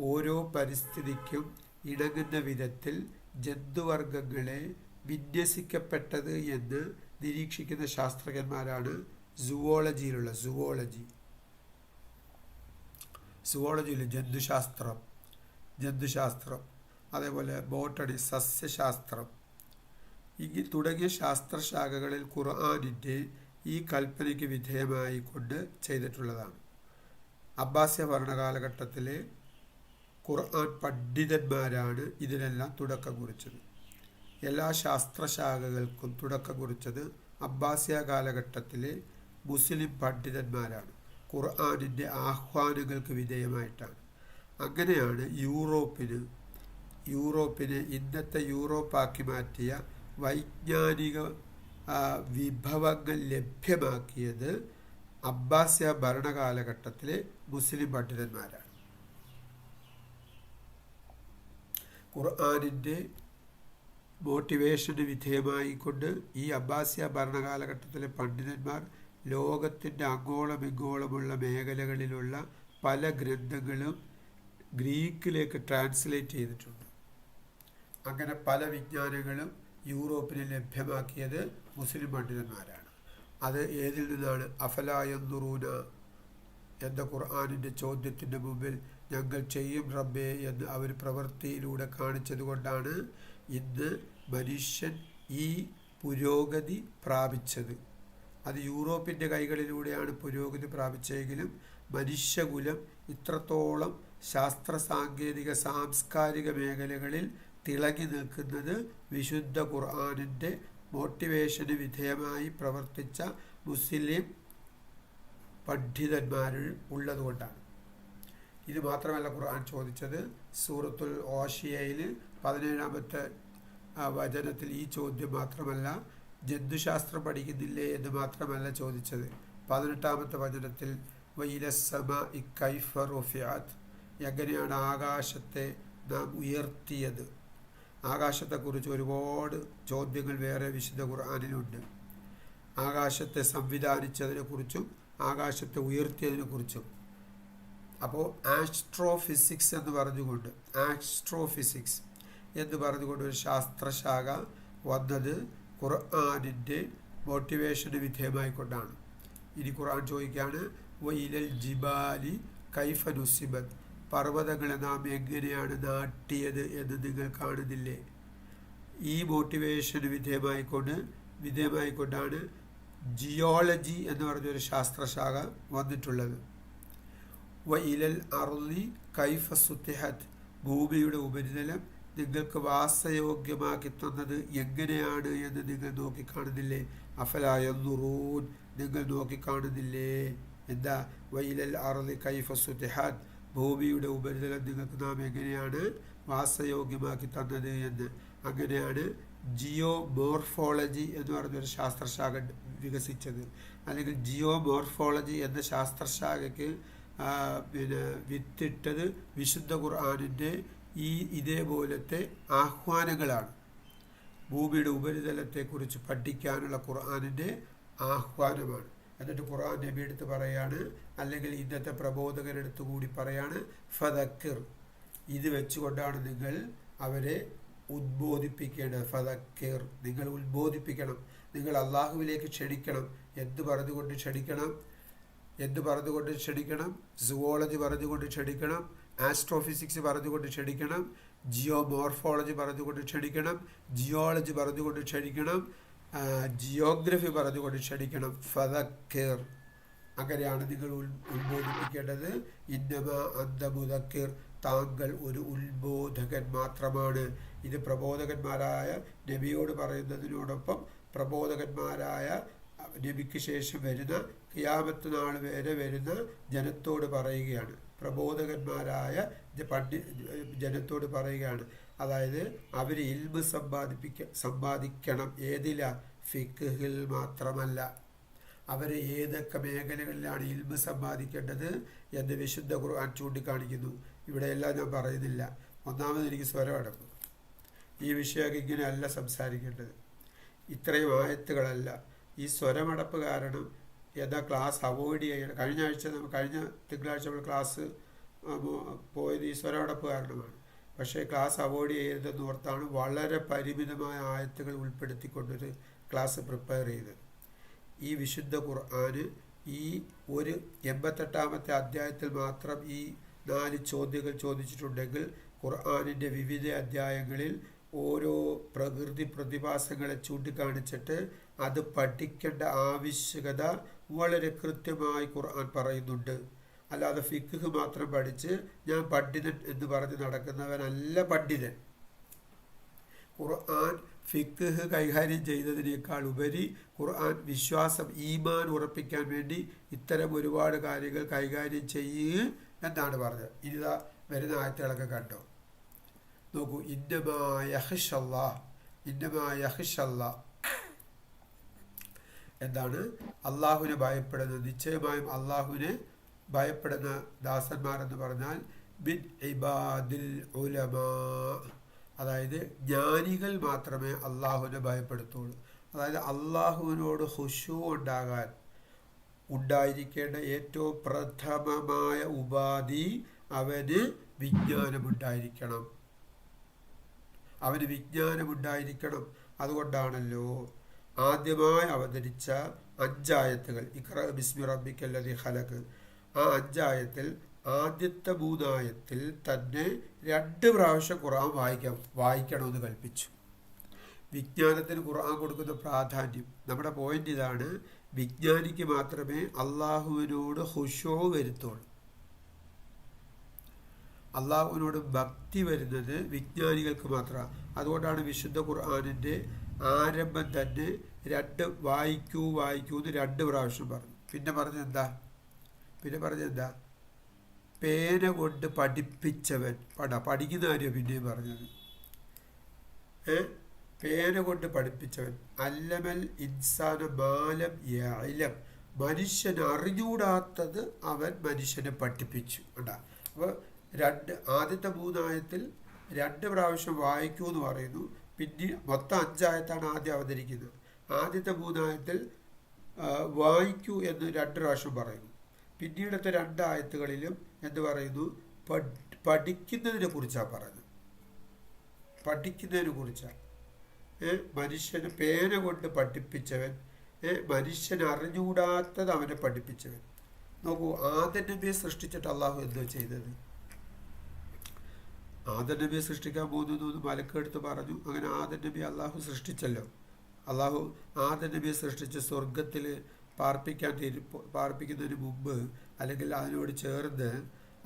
[SPEAKER 1] ഓരോ പരിസ്ഥിതിക്കും ഇണങ്ങുന്ന വിധത്തിൽ ജന്തുവർഗങ്ങളെ വിന്യസിക്കപ്പെട്ടത് എന്ന് നിരീക്ഷിക്കുന്ന ശാസ്ത്രജ്ഞന്മാരാണ് സുവോളജിയിൽ ജന്തുശാസ്ത്രം, അതേപോലെ ബോട്ടണി, സസ്യശാസ്ത്രം തുടങ്ങിയ ശാസ്ത്രശാഖകളിൽ ഖുർആനിൻ്റെ ഈ കൽപ്പനയ്ക്ക് വിധേയമായി കൊണ്ട് ചെയ്തിട്ടുള്ളതാണ്. അബ്ബാസ്യ ഭരണകാലഘട്ടത്തിലെ ഖുർആൻ പണ്ഡിതന്മാരാണ് ഇതിനെല്ലാം തുടക്കം കുറിച്ചത്. എല്ലാ ശാസ്ത്രശാഖകൾക്കും തുടക്കം കുറിച്ചത് അബ്ബാസ്യ കാലഘട്ടത്തിലെ മുസ്ലിം പണ്ഡിതന്മാരാണ്, ഖുർആനിൻ്റെ ആഹ്വാനങ്ങൾക്ക് വിധേയമായിട്ടാണ്. അങ്ങനെയാണ് യൂറോപ്പിനെ ഇന്നത്തെ യൂറോപ്പാക്കി മാറ്റിയ വൈജ്ഞാനിക വിഭവങ്ങൾ ലഭ്യമാക്കിയത് അബ്ബാസ്യ ഭരണകാലഘട്ടത്തിലെ മുസ്ലിം പണ്ഡിതന്മാരാണ്. ഖുർആനിൻ്റെ മോട്ടിവേഷന് വിധേയമായിക്കൊണ്ട് ഈ അബ്ബാസ്യ ഭരണകാലഘട്ടത്തിലെ പണ്ഡിതന്മാർ ലോകത്തിൻ്റെ അങ്ങോളം ഇങ്ങോളമുള്ള മേഖലകളിലുള്ള പല ഗ്രന്ഥങ്ങളും ഗ്രീക്കിലേക്ക് ട്രാൻസ്ലേറ്റ് ചെയ്തിട്ടുണ്ട്. അങ്ങനെ പല വിജ്ഞാനങ്ങളും യൂറോപ്പിന് ലഭ്യമാക്കിയത് മുസ്ലിം പണ്ഡിതന്മാരാണ്. അത് ഏതിൽ നിന്നാണ്? അഫലാ യൻദുറൂന എന്ന ഖുർആനിൻ്റെ ചോദ്യത്തിൻ്റെ മുമ്പിൽ ഞങ്ങൾ ചെയ്യും റബ്ബേ എന്ന് അവർ പ്രവൃത്തിയിലൂടെ കാണിച്ചത് കൊണ്ടാണ് ഇന്ന് മനുഷ്യൻ ഈ പുരോഗതി പ്രാപിച്ചത്. അത് യൂറോപ്പിൻ്റെ കൈകളിലൂടെയാണ് പുരോഗതി പ്രാപിച്ചതെങ്കിലും മനുഷ്യകുലം ഇത്രത്തോളം ശാസ്ത്ര സാങ്കേതിക സാംസ്കാരിക മേഖലകളിൽ തിളങ്ങി നിൽക്കുന്നത് വിശുദ്ധ ഖുർആനിൻ്റെ മോട്ടിവേഷന് വിധേയമായി പ്രവർത്തിച്ച മുസ്ലിം പണ്ഡിതന്മാർ ഉള്ളതുകൊണ്ടാണ്. ഇത് മാത്രമല്ല ഖുർആൻ ചോദിച്ചത്. സൂറത്തുൽ ഓഷിയയിൽ 17-ാമത്തെ വചനത്തിൽ ഈ ചോദ്യം മാത്രമല്ല, ജന്തുശാസ്ത്രം പഠിക്കുന്നില്ലേ എന്ന് മാത്രമല്ല ചോദിച്ചത്. 18-ാമത്തെ വചനത്തിൽ വഇലസ്സമാഇ കൈഫ റുഫിഅത്, എങ്ങനെയാണ് ആകാശത്തെ നാം ഉയർത്തിയത്. ആകാശത്തെക്കുറിച്ച് ഒരുപാട് ചോദ്യങ്ങൾ വേറെ വിശുദ്ധ ഖുർആനിലുണ്ട്. ആകാശത്തെ സംവിധാനിച്ചതിനെക്കുറിച്ചും ആകാശത്തെ ഉയർത്തിയതിനെക്കുറിച്ചും. അപ്പോൾ ആസ്ട്രോഫിസിക്സ് എന്ന് പറഞ്ഞുകൊണ്ട് ഒരു ശാസ്ത്രശാഖ വന്നത് ഖുർആനിൻ്റെ മോട്ടിവേഷന് വിധേയമായിക്കൊണ്ടാണ്. ഇനി ഖുർആൻ ചോദിക്കുകയാണ് വഇലൽ ജിബാലി കൈഫ നുസിബത്, പർവ്വതങ്ങളെ നാം എങ്ങനെയാണ് നാട്ടിയത് എന്ന് നിങ്ങൾ കാണുന്നില്ലേ. ഈ മോട്ടിവേഷന് വിധേയമായിക്കൊണ്ടാണ് ജിയോളജി എന്ന് പറഞ്ഞൊരു ശാസ്ത്രശാഖ വന്നിട്ടുള്ളത്. വഇലൽ അർളി കൈഫ സുത്തിഹത്, ഭൂമിയുടെ ഉപരിതലം നിങ്ങൾക്ക് വാസയോഗ്യമാക്കി തന്നത് എങ്ങനെയാണ് എന്ന് നിങ്ങൾ നോക്കിക്കാണുന്നില്ലേ. അഫലാ യൻദുറൂൻ, നിങ്ങൾ നോക്കിക്കാണുന്നില്ലേ. എന്താ? വഇലൽ അർളി കൈഫ സുത്തിഹത്, ഭൂമിയുടെ ഉപരിതലം നിങ്ങൾക്ക് നാം എങ്ങനെയാണ് വാസയോഗ്യമാക്കി തന്നത് എന്ന്. അങ്ങനെയാണ് ജിയോമോർഫോളജി എന്ന് പറഞ്ഞൊരു ശാസ്ത്രശാഖ വികസിച്ചത്. അല്ലെങ്കിൽ ജിയോമോർഫോളജി എന്ന ശാസ്ത്രശാഖയ്ക്ക് വിത്തിട്ടത് വിശുദ്ധ ഖുർആനിൻ്റെ ഇതേപോലത്തെ ആഹ്വാനങ്ങളാണ്. ഭൂമിയുടെ ഉപരിതലത്തെക്കുറിച്ച് പഠിക്കാനുള്ള ഖുർആനിൻ്റെ ആഹ്വാനമാണ്. എന്നിട്ട് ഖുർആൻ നബി എടുത്ത് പറയാണ്, അല്ലെങ്കിൽ ഇന്നത്തെ പ്രബോധകരെടുത്ത് കൂടി പറയാണ്, ഫദക്കിർ, ഇത് വെച്ചുകൊണ്ടാണ് നിങ്ങൾ അവരെ ഉദ്ബോധിപ്പിക്കേണ്ടത്. ഫദക്കിർ, നിങ്ങൾ ഉദ്ബോധിപ്പിക്കണം, നിങ്ങൾ അള്ളാഹുവിലേക്ക് ക്ഷണിക്കണം. എന്ത് പറഞ്ഞുകൊണ്ട് ക്ഷണിക്കണം? സുവോളജി പറഞ്ഞുകൊണ്ട് ക്ഷണിക്കണം, ആസ്ട്രോഫിസിക്സ് പറഞ്ഞുകൊണ്ട് ക്ഷണിക്കണം, ജിയോമോർഫോളജി പറഞ്ഞുകൊണ്ട് ക്ഷണിക്കണം, ജിയോളജി പറഞ്ഞുകൊണ്ട് ക്ഷണിക്കണം, ജിയോഗ്രഫി പറഞ്ഞുകൊണ്ട് ക്ഷണിക്കണം. ഫദക്കിർ, അങ്ങനെയാണ് നിങ്ങൾ ഉത്ബോധിപ്പിക്കേണ്ടത്. ഇന്നമാ അന്ത മുദക്കിർ, താങ്കൾ ഒരു ഉത്ബോധകൻ മാത്രമാണ്. ഇത് പ്രബോധകന്മാരായ നബിയോട് പറയുന്നതിനോടൊപ്പം പ്രബോധകന്മാരായ നബിക്ക് ശേഷം വരുന്ന ഖിയാമത്ത് നാൾ വരെ വരുന്ന ജനത്തോട് പറയുകയാണ്, പ്രബോധകന്മാരായ ജനത്തോട് പറയുകയാണ്. അതായത് അവർ ഇൽമ് സമ്പാദിക്കണം. ഏതില? ഫിഖ്ഹിൽ മാത്രമല്ല. അവർ ഏതൊക്കെ മേഖലകളിലാണ് ഇൽമ് സമ്പാദിക്കേണ്ടത് എന്ന് വിശുദ്ധ ഖുർആൻ ചൂണ്ടിക്കാണിക്കുന്നു. ഇവിടെയെല്ലാം ഞാൻ പറയുന്നില്ല. ഒന്നാമത് എനിക്ക് സ്വരം അടക്കും. ഈ വിഷയമൊക്കെ ഇങ്ങനെയല്ല സംസാരിക്കേണ്ടത്. ഇത്രയും ആയത്തുകളല്ല. ഈ സ്വരമടപ്പ് കാരണം ഏതാ ക്ലാസ് അവോയ്ഡ് ചെയ്യണം. കഴിഞ്ഞ തിങ്കളാഴ്ച നമ്മൾ ക്ലാസ് പോയത് ഈ സ്വരമടപ്പ് കാരണമാണ്. പക്ഷേ ക്ലാസ് അവോയ്ഡ് ചെയ്യരുതെന്ന് ഓർത്താണ് വളരെ പരിമിതമായ ആയത്തുകൾ ഉൾപ്പെടുത്തിക്കൊണ്ടൊരു ക്ലാസ് പ്രിപ്പയർ ചെയ്തത്. ഈ വിശുദ്ധ ഖുർആന് ഈ ഒരു 88-ാമത്തെ അധ്യായത്തിൽ മാത്രം ഈ 4 ചോദ്യങ്ങൾ ചോദിച്ചിട്ടുണ്ടെങ്കിൽ ഖുർആനിൻ്റെ വിവിധ അധ്യായങ്ങളിൽ ഓരോ പ്രകൃതി പ്രതിഭാസങ്ങളെ ചൂണ്ടിക്കാണിച്ചിട്ട് അത് പഠിക്കേണ്ട ആവശ്യകത വളരെ കൃത്യമായി ഖുർആൻ പറയുന്നുണ്ട്. അല്ലാതെ ഫിഖ് മാത്രം പഠിച്ച് ഞാൻ പണ്ഡിതൻ എന്ന് പറഞ്ഞ് നടക്കുന്നവനല്ല പണ്ഡിതൻ. ഖുർആൻ ഫിഖ് കൈകാര്യം ചെയ്തതിനേക്കാൾ ഉപരി ഖുർആൻ വിശ്വാസം, ഈമാൻ ഉറപ്പിക്കാൻ വേണ്ടി ഇത്തരം ഒരുപാട് കാര്യങ്ങൾ കൈകാര്യം ചെയ്യുക എന്നാണ് പറഞ്ഞത്. ഇതാ വരുന്ന ആയത്തുകളൊക്കെ കണ്ടോ, നോക്കൂ. ഇന്നമാ യഖ്ഷല്ലാഹ് എന്താണ്? അള്ളാഹുവിനെ ഭയപ്പെടുന്നത്. നിശ്ചയമായും അള്ളാഹുവിനെ ഭയപ്പെടുന്ന ദാസന്മാരെന്ന് പറഞ്ഞാൽ ബിൻ ഇബാദിൽ ഉലമാ, അതായത് ജ്ഞാനികൾ മാത്രമേ അള്ളാഹുവിനെ ഭയപ്പെടുത്തുള്ളൂ. അതായത് അള്ളാഹുവിനോട് ഖുശൂ ഉണ്ടായിരിക്കേണ്ട ഏറ്റവും പ്രഥമമായ ഉപാധി അവന് വിജ്ഞാനമുണ്ടായിരിക്കണം. അതുകൊണ്ടാണല്ലോ ആദ്യമായി അവതരിച്ച 5 ആയത്തുകൾ, ഇഖ്റ ബിസ്മി റബ്ബിക്കല്ലദീ ഖലഖ്, ആ 5 ആയത്തിൽ ആദ്യത്തെ 3 ആയത്തിൽ തന്നെ 2 പ്രാവശ്യം ഖുർആൻ വായിക്കണമെന്ന് കൽപ്പിച്ചു. വിജ്ഞാനത്തിന് ഖുർആൻ കൊടുക്കുന്ന പ്രാധാന്യം. നമ്മുടെ പോയിന്റ് ഇതാണ്. വിജ്ഞാനിക്ക് മാത്രമേ അള്ളാഹുവിനോട് ഖുശൂ വരുത്തുള്ളൂ. അള്ളാഹുവിനോട് ഭക്തി വരുന്നത് വിജ്ഞാനികൾക്ക് മാത്രമാണ്. അതുകൊണ്ടാണ് വിശുദ്ധ ഖുർആനിൻ്റെ ആരംഭം തന്നെ വായിക്കൂ എന്ന് 2 പ്രാവശ്യം പറഞ്ഞു. പിന്നെ പറഞ്ഞെന്താ? പേന കൊണ്ട് പഠിപ്പിച്ചവൻ. പഠിക്കുന്ന കാര്യം പിന്നെയും പറഞ്ഞത്. പേന കൊണ്ട് പഠിപ്പിച്ചവൻ. അല്ലമൽ ഇൻസാന മാലം യഅലം, മനുഷ്യൻ അറിഞ്ഞൂടാത്തത് അവൻ മനുഷ്യനെ പഠിപ്പിച്ചു. അപ്പോൾ ആദ്യത്തെ 3 ആയത്തിൽ 2 പ്രാവശ്യം വായിക്കൂ എന്ന് പറയുന്നു. പിന്നെ മൊത്തം 5 ആയത്താണ് ആദ്യം അവതരിക്കുന്നത്. ആദ്യത്തെ 3 ആയത്തിൽ വായിക്കൂ എന്ന് 2 പ്രാവശ്യം പറയുന്നു. പിന്നീടത്തെ 2 ആയത്തുകളിലും എന്ത് പറയുന്നു? പഠിക്കുന്നതിനെ കുറിച്ചാണ് പറഞ്ഞത്. മനുഷ്യന് പേന കൊണ്ട് പഠിപ്പിച്ചവൻ, മനുഷ്യൻ അറിഞ്ഞുകൂടാത്തത് അവനെ പഠിപ്പിച്ചവൻ. നോക്കൂ, ആദം നബിയെ സൃഷ്ടിച്ചിട്ട് അള്ളാഹു എന്തോ ചെയ്തത്? ആദം നബിയെ സൃഷ്ടിക്കാൻ പോകുന്നു മലക്കെടുത്ത് പറഞ്ഞു. അങ്ങനെ ആദം നബി അള്ളാഹു സൃഷ്ടിച്ചല്ലോ. അള്ളാഹു ആദം നബിയെ സൃഷ്ടിച്ച് സ്വർഗത്തിൽ പാർപ്പിക്കുന്നതിന് മുമ്പ്, അല്ലെങ്കിൽ അതിനോട് ചേർന്ന്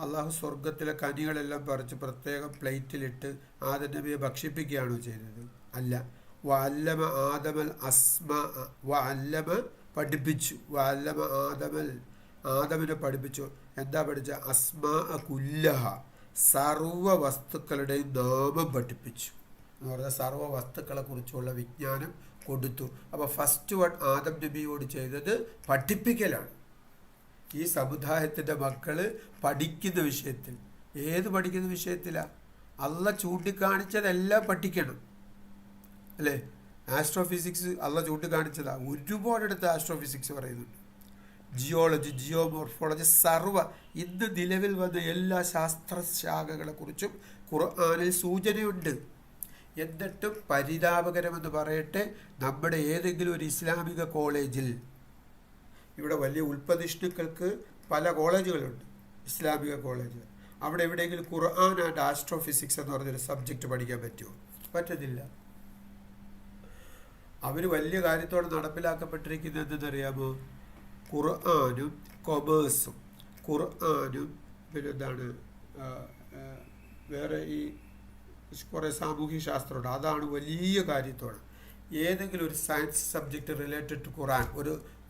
[SPEAKER 1] അള്ളാഹു സ്വർഗത്തിലെ കനികളെല്ലാം പറിച്ച് പ്രത്യേകം പ്ലേറ്റിലിട്ട് ആദം നബിയെ ഭക്ഷിപ്പിക്കുകയാണോ ചെയ്തത്? അല്ല. വഅല്ലമ ആദമൽ പഠിപ്പിച്ചു. ആദമിനെ പഠിപ്പിച്ചു. എന്താ പഠിച്ച? അസ്മാ കുല്ലഹ, സർവ വസ്തുക്കളുടെയും നാമം പഠിപ്പിച്ചു എന്ന് പറഞ്ഞാൽ സർവ വസ്തുക്കളെ കുറിച്ചുള്ള വിജ്ഞാനം കൊടുത്തു. അപ്പോൾ ഫസ്റ്റ് ആദം നബിയോട് ചെയ്തത് പഠിപ്പിക്കലാണ്. ഈ സമുദായത്തിൻ്റെ മക്കൾ പഠിക്കുന്ന വിഷയത്തിൽ, പഠിക്കുന്ന വിഷയത്തിലാണ്? അള്ളാഹ് ചൂണ്ടിക്കാണിച്ചതെല്ലാം പഠിക്കണം, അല്ലേ? ആസ്ട്രോഫിസിക്സ് അള്ളാഹ് ചൂണ്ടിക്കാണിച്ചതാണ്. ഒരുപാടെടുത്ത് ആസ്ട്രോഫിസിക്സ് പറയുന്നുണ്ട്. ജിയോളജി, ജിയോമോർഫോളജി, ഇന്ന് നിലവിൽ വന്ന എല്ലാ ശാസ്ത്രശാഖകളെക്കുറിച്ചും ഖുർആനിൽ സൂചനയുണ്ട്. എന്നിട്ടും പരിതാപകരമെന്ന് പറയട്ടെ, നമ്മുടെ ഏതെങ്കിലും ഒരു ഇസ്ലാമിക കോളേജിൽ, ഇവിടെ വലിയ ഉൽപ്പതിഷ്ണുക്കൾക്ക് പല കോളേജുകളുണ്ട്, ഇസ്ലാമിക കോളേജ്, അവിടെ എവിടെയെങ്കിലും ഖുർആൻ ആൻഡ് ആസ്ട്രോഫിസിക്സ് എന്ന് പറഞ്ഞൊരു സബ്ജക്റ്റ് പഠിക്കാൻ പറ്റുമോ? പറ്റത്തില്ല. അവർ വലിയ കാര്യത്തോടെ നടപ്പിലാക്കപ്പെട്ടിരിക്കുന്നത് എന്തെന്നറിയാമോ? ഖുർആനും കൊമേഴ്സും, ഖുർആനും പിന്നെന്താണ് വേറെ ഈ കുറേ സാമൂഹ്യ ശാസ്ത്രമുണ്ട്. അതാണ് വലിയ കാര്യത്തോടെ. ഏതെങ്കിലും ഒരു സയൻസ് സബ്ജക്റ്റ് റിലേറ്റഡ് ടു ഖുറാൻ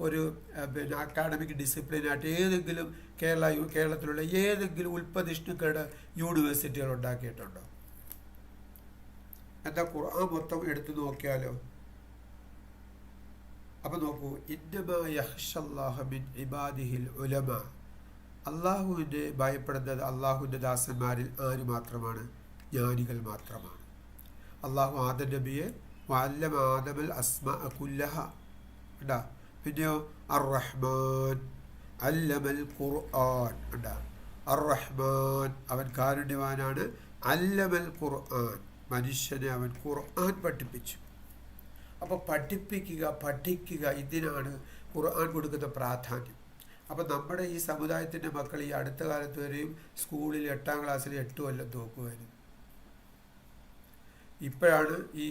[SPEAKER 1] ഒരു പിന്നെ അക്കാഡമിക് ഡിസിപ്ലിനായിട്ട് ഏതെങ്കിലും കേരളത്തിലുള്ള ഏതെങ്കിലും ഉൽപ്പതിഷ്ണുക്കളുടെ യൂണിവേഴ്സിറ്റികൾ ഉണ്ടാക്കിയിട്ടുണ്ടോ? എന്താ ഖുർആൻ മൊത്തം എടുത്തു നോക്കിയാലോ? അപ്പം നോക്കൂ, ഇന്നമാ യഖ്ഷല്ലാഹ മിൻ ഇബാദിഹിൽ ഉലമ. അള്ളാഹുവിൻ്റെ ഭയപ്പെടുന്നത് അള്ളാഹുവിൻ്റെ ദാസന്മാരിൽ ആര് മാത്രമാണ്? ജ്ഞാനികൾ മാത്രമാണ്. അള്ളാഹു ആദം നബിയെ വഅല്ലമ ആദമൽ അസ്മാഅ കുല്ലഹ ഉണ്ടാ. പിന്നെയോ അർ-റഹ്മാൻ അല്ലമൽ ഖുർആൻ ഉണ്ടാ. അർ-റഹ്മാൻ അവൻ കാരുണ്യവാനാണ്. അല്ലമൽ ഖുർആൻ മനുഷ്യനെ അവൻ ഖുർആൻ പഠിപ്പിച്ചു. അപ്പോൾ പഠിക്കുക ഇതിനാണ് ഖുർആൻ കൊടുക്കുന്ന പ്രാധാന്യം. അപ്പം നമ്മുടെ ഈ സമുദായത്തിൻ്റെ മക്കൾ ഈ അടുത്ത കാലത്ത് വരെയും സ്കൂളിൽ 8ാം ക്ലാസ്സിൽ 8 കൊല്ലം തോക്കുമായിരുന്നു. ഇപ്പോഴാണ് ഈ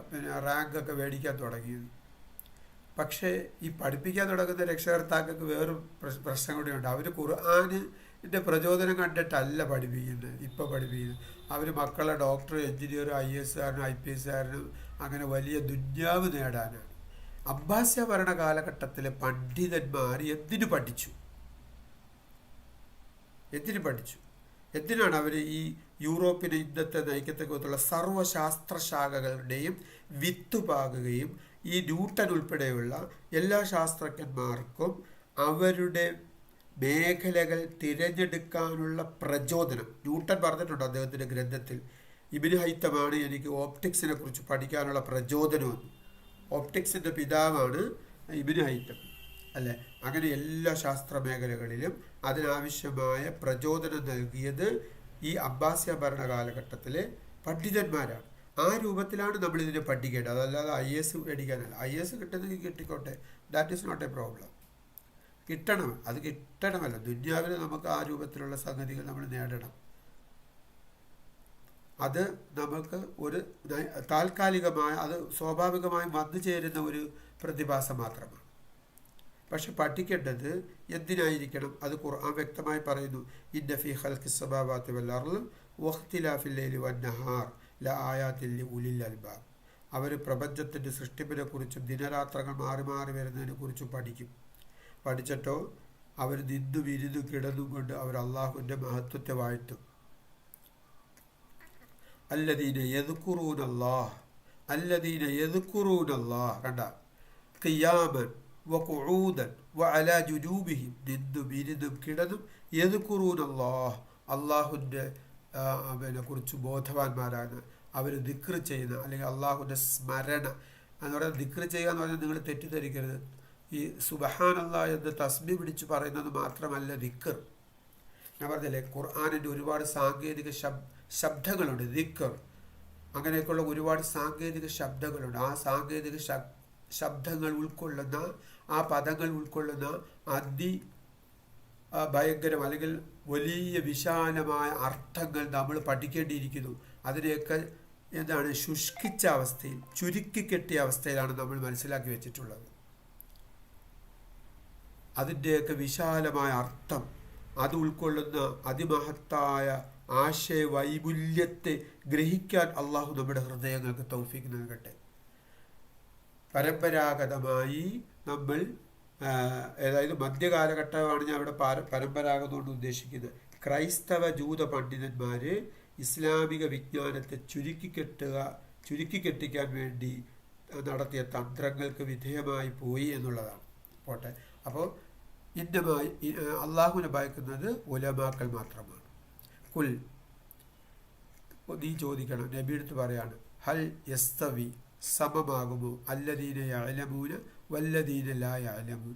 [SPEAKER 1] പിന്നെ റാങ്കൊക്കെ മേടിക്കാൻ തുടങ്ങിയത്. പക്ഷേ ഈ പഠിപ്പിക്കാൻ തുടങ്ങുന്ന രക്ഷകർത്താക്കൾക്ക് വേറൊരു പ്രശ്നം കൂടിയുണ്ട്. അവർ ഖുർആനിൻ്റെ പ്രചോദനം കണ്ടിട്ടല്ല പഠിപ്പിക്കുന്നത്. ഇപ്പോൾ പഠിപ്പിക്കുന്നത് അവർ മക്കളെ ഡോക്ടർ, എഞ്ചിനീയർ, IAS കാരനും IPS കാരനും അങ്ങനെ വലിയ ദുന്യാവ് നേടാനാണ്. അബ്ബാസ്യ ഭരണ കാലഘട്ടത്തിലെ പണ്ഡിതന്മാർ എന്തിനു പഠിച്ചു? എന്തിനാണ് അവർ ഈ യൂറോപ്പിനെ ഇന്നത്തെ നയിക്കത്തക്കത്തുള്ള സർവ്വശാസ്ത്രശാഖകളുടെയും വിത്തുപാകുകയും ഈ ന്യൂട്ടൺ ഉൾപ്പെടെയുള്ള എല്ലാ ശാസ്ത്രജ്ഞന്മാർക്കും അവരുടെ മേഖലകൾ തിരഞ്ഞെടുക്കാനുള്ള പ്രചോദനം? ന്യൂട്ടൺ പറഞ്ഞിട്ടുണ്ട് അദ്ദേഹത്തിൻ്റെ ഗ്രന്ഥത്തിൽ, ഇബ്നു ഹൈത്തമാണ് എനിക്ക് ഓപ്റ്റിക്സിനെ കുറിച്ച് പഠിക്കാനുള്ള പ്രചോദനമെന്ന്. ഓപ്റ്റിക്സിൻ്റെ പിതാവാണ് ഇബ്നു ഹൈത്തം അല്ലേ? അങ്ങനെ എല്ലാ ശാസ്ത്ര മേഖലകളിലും അതിനാവശ്യമായ പ്രചോദനം നൽകിയത് ഈ അബ്ബാസ്യ ഭരണ കാലഘട്ടത്തിലെ പണ്ഡിതന്മാരാണ്. ആ രൂപത്തിലാണ് നമ്മളിതിനെ പഠിക്കേണ്ടത്. അതല്ലാതെ IAS മേടിക്കാനല്ല. IAS കിട്ടുന്നെങ്കിൽ കിട്ടിക്കോട്ടെ, that is not a problem. കിട്ടണമല്ലോ. ദുന്യാവിൽ നമുക്ക് ആ രൂപത്തിലുള്ള സംഗതികൾ നമ്മൾ നേടണം. അത് നമുക്ക് ഒരു താൽക്കാലികമായ, അത് സ്വാഭാവികമായും വന്നു ചേരുന്ന ഒരു പ്രതിഭാസം മാത്രമാണ്. പക്ഷെ പഠിക്കേണ്ടത് എന്തിനായിരിക്കണം? അത് ഖുർആൻ വ്യക്തമായി പറയുന്നു, ഇന്ന ഫീ ഖൽഖിസ് സമാവാതി വൽ അർളി വഖ്തിലാഫിൽ ലൈലി വന്നഹാർ ലആയാതിൻ ലിഉലിൽ അൽബാബ്. അവർ പ്രപഞ്ചത്തിൻ്റെ സൃഷ്ടിപ്പിനെ കുറിച്ചും ദിനരാത്രങ്ങൾ മാറി മാറി വരുന്നതിനെ കുറിച്ചും പഠിച്ചിട്ടോ അവർ നിന്നും ഇരുന്നും കിടന്നും കൊണ്ട് അവർ അള്ളാഹുവിൻ്റെ മഹത്വത്തെ വാഴ്ത്തും. അല്ലദീന യദ്കുറൂനല്ലാഹ് കണ്ട ഖിയാമൻ വഖുഊദൻ വഅലാ ജുനൂബിഹിം, നിന്നും ഇരുന്നും കിടന്നും യദ്കുറൂനല്ലാഹ് അള്ളാഹുവിൻ്റെ പിന്നെ കുറിച്ച് ബോധവാന്മാരാണ്. അവർ ദിക്ർ ചെയ്യുന്ന, അല്ലെങ്കിൽ അള്ളാഹുവിൻ്റെ സ്മരണ എന്ന് പറയുന്നത്. ദിക്ർ ചെയ്യുക എന്ന് പറഞ്ഞാൽ നിങ്ങൾ തെറ്റിദ്ധരിക്കരുത്. ഈ സുബ്ഹാനല്ലാഹ് എന്ന് തസ്ബീഹ് പിടിച്ച് പറയുന്നത് മാത്രമല്ല ദിക്ർ. ഞാൻ പറഞ്ഞില്ലേ, ഖുർആനിൻ്റെ ഒരുപാട് സാങ്കേതിക ശബ്ദങ്ങളുണ്ട്. ദിക്ർ അങ്ങനെയൊക്കെയുള്ള ഒരുപാട് സാങ്കേതിക ശബ്ദങ്ങളുണ്ട്. ആ സാങ്കേതിക ശബ്ദങ്ങൾ ഉൾക്കൊള്ളുന്ന, ആ പദങ്ങൾ ഉൾക്കൊള്ളുന്ന ഭയങ്കരം അല്ലെങ്കിൽ വലിയ വിശാലമായ അർത്ഥങ്ങൾ നമ്മൾ പഠിക്കേണ്ടിയിരിക്കുന്നു. അതിനെയൊക്കെ എന്താണ് ശുഷ്കിച്ച അവസ്ഥയിൽ, ചുരുക്കിക്കെട്ടിയ അവസ്ഥയിലാണ് നമ്മൾ മനസ്സിലാക്കി വെച്ചിട്ടുള്ളത്. അതിൻ്റെയൊക്കെ വിശാലമായ അർത്ഥം, അത് ഉൾക്കൊള്ളുന്ന അതിമഹത്തായ ആശയവൈപുല്യത്തെ ഗ്രഹിക്കാൻ അള്ളാഹു നമ്മുടെ ഹൃദയങ്ങൾക്ക് തൗഫീഖ് നൽകട്ടെ. പരമ്പരാഗതമായി നമ്മൾ, അതായത് മധ്യകാലഘട്ടമാണ് ഞാൻ ഇവിടെ പരമ്പരാഗതം ഉദ്ദേശിക്കുന്നത്, ക്രൈസ്തവ ജൂത പണ്ഡിതന്മാർ ഇസ്ലാമിക വിജ്ഞാനത്തെ ചുരുക്കിക്കെട്ടിക്കാൻ വേണ്ടി നടത്തിയ തന്ത്രങ്ങൾക്ക് വിധേയമായി പോയി എന്നുള്ളതാണ്. പോട്ടെ. അപ്പോൾ അള്ളാഹുവിനെ ഭയക്കുന്നത് ഉലമാക്കൾ മാത്രമാണ്. കുൽ, നീ ചോദിക്കണം, നബി എടുത്ത് പറയാണ്, ഹൽ യസ്തവി, സമമാകുമോ അല്ലദീന യഅലമൂന വല്ലദീന ലാ യഅലമൂൻ,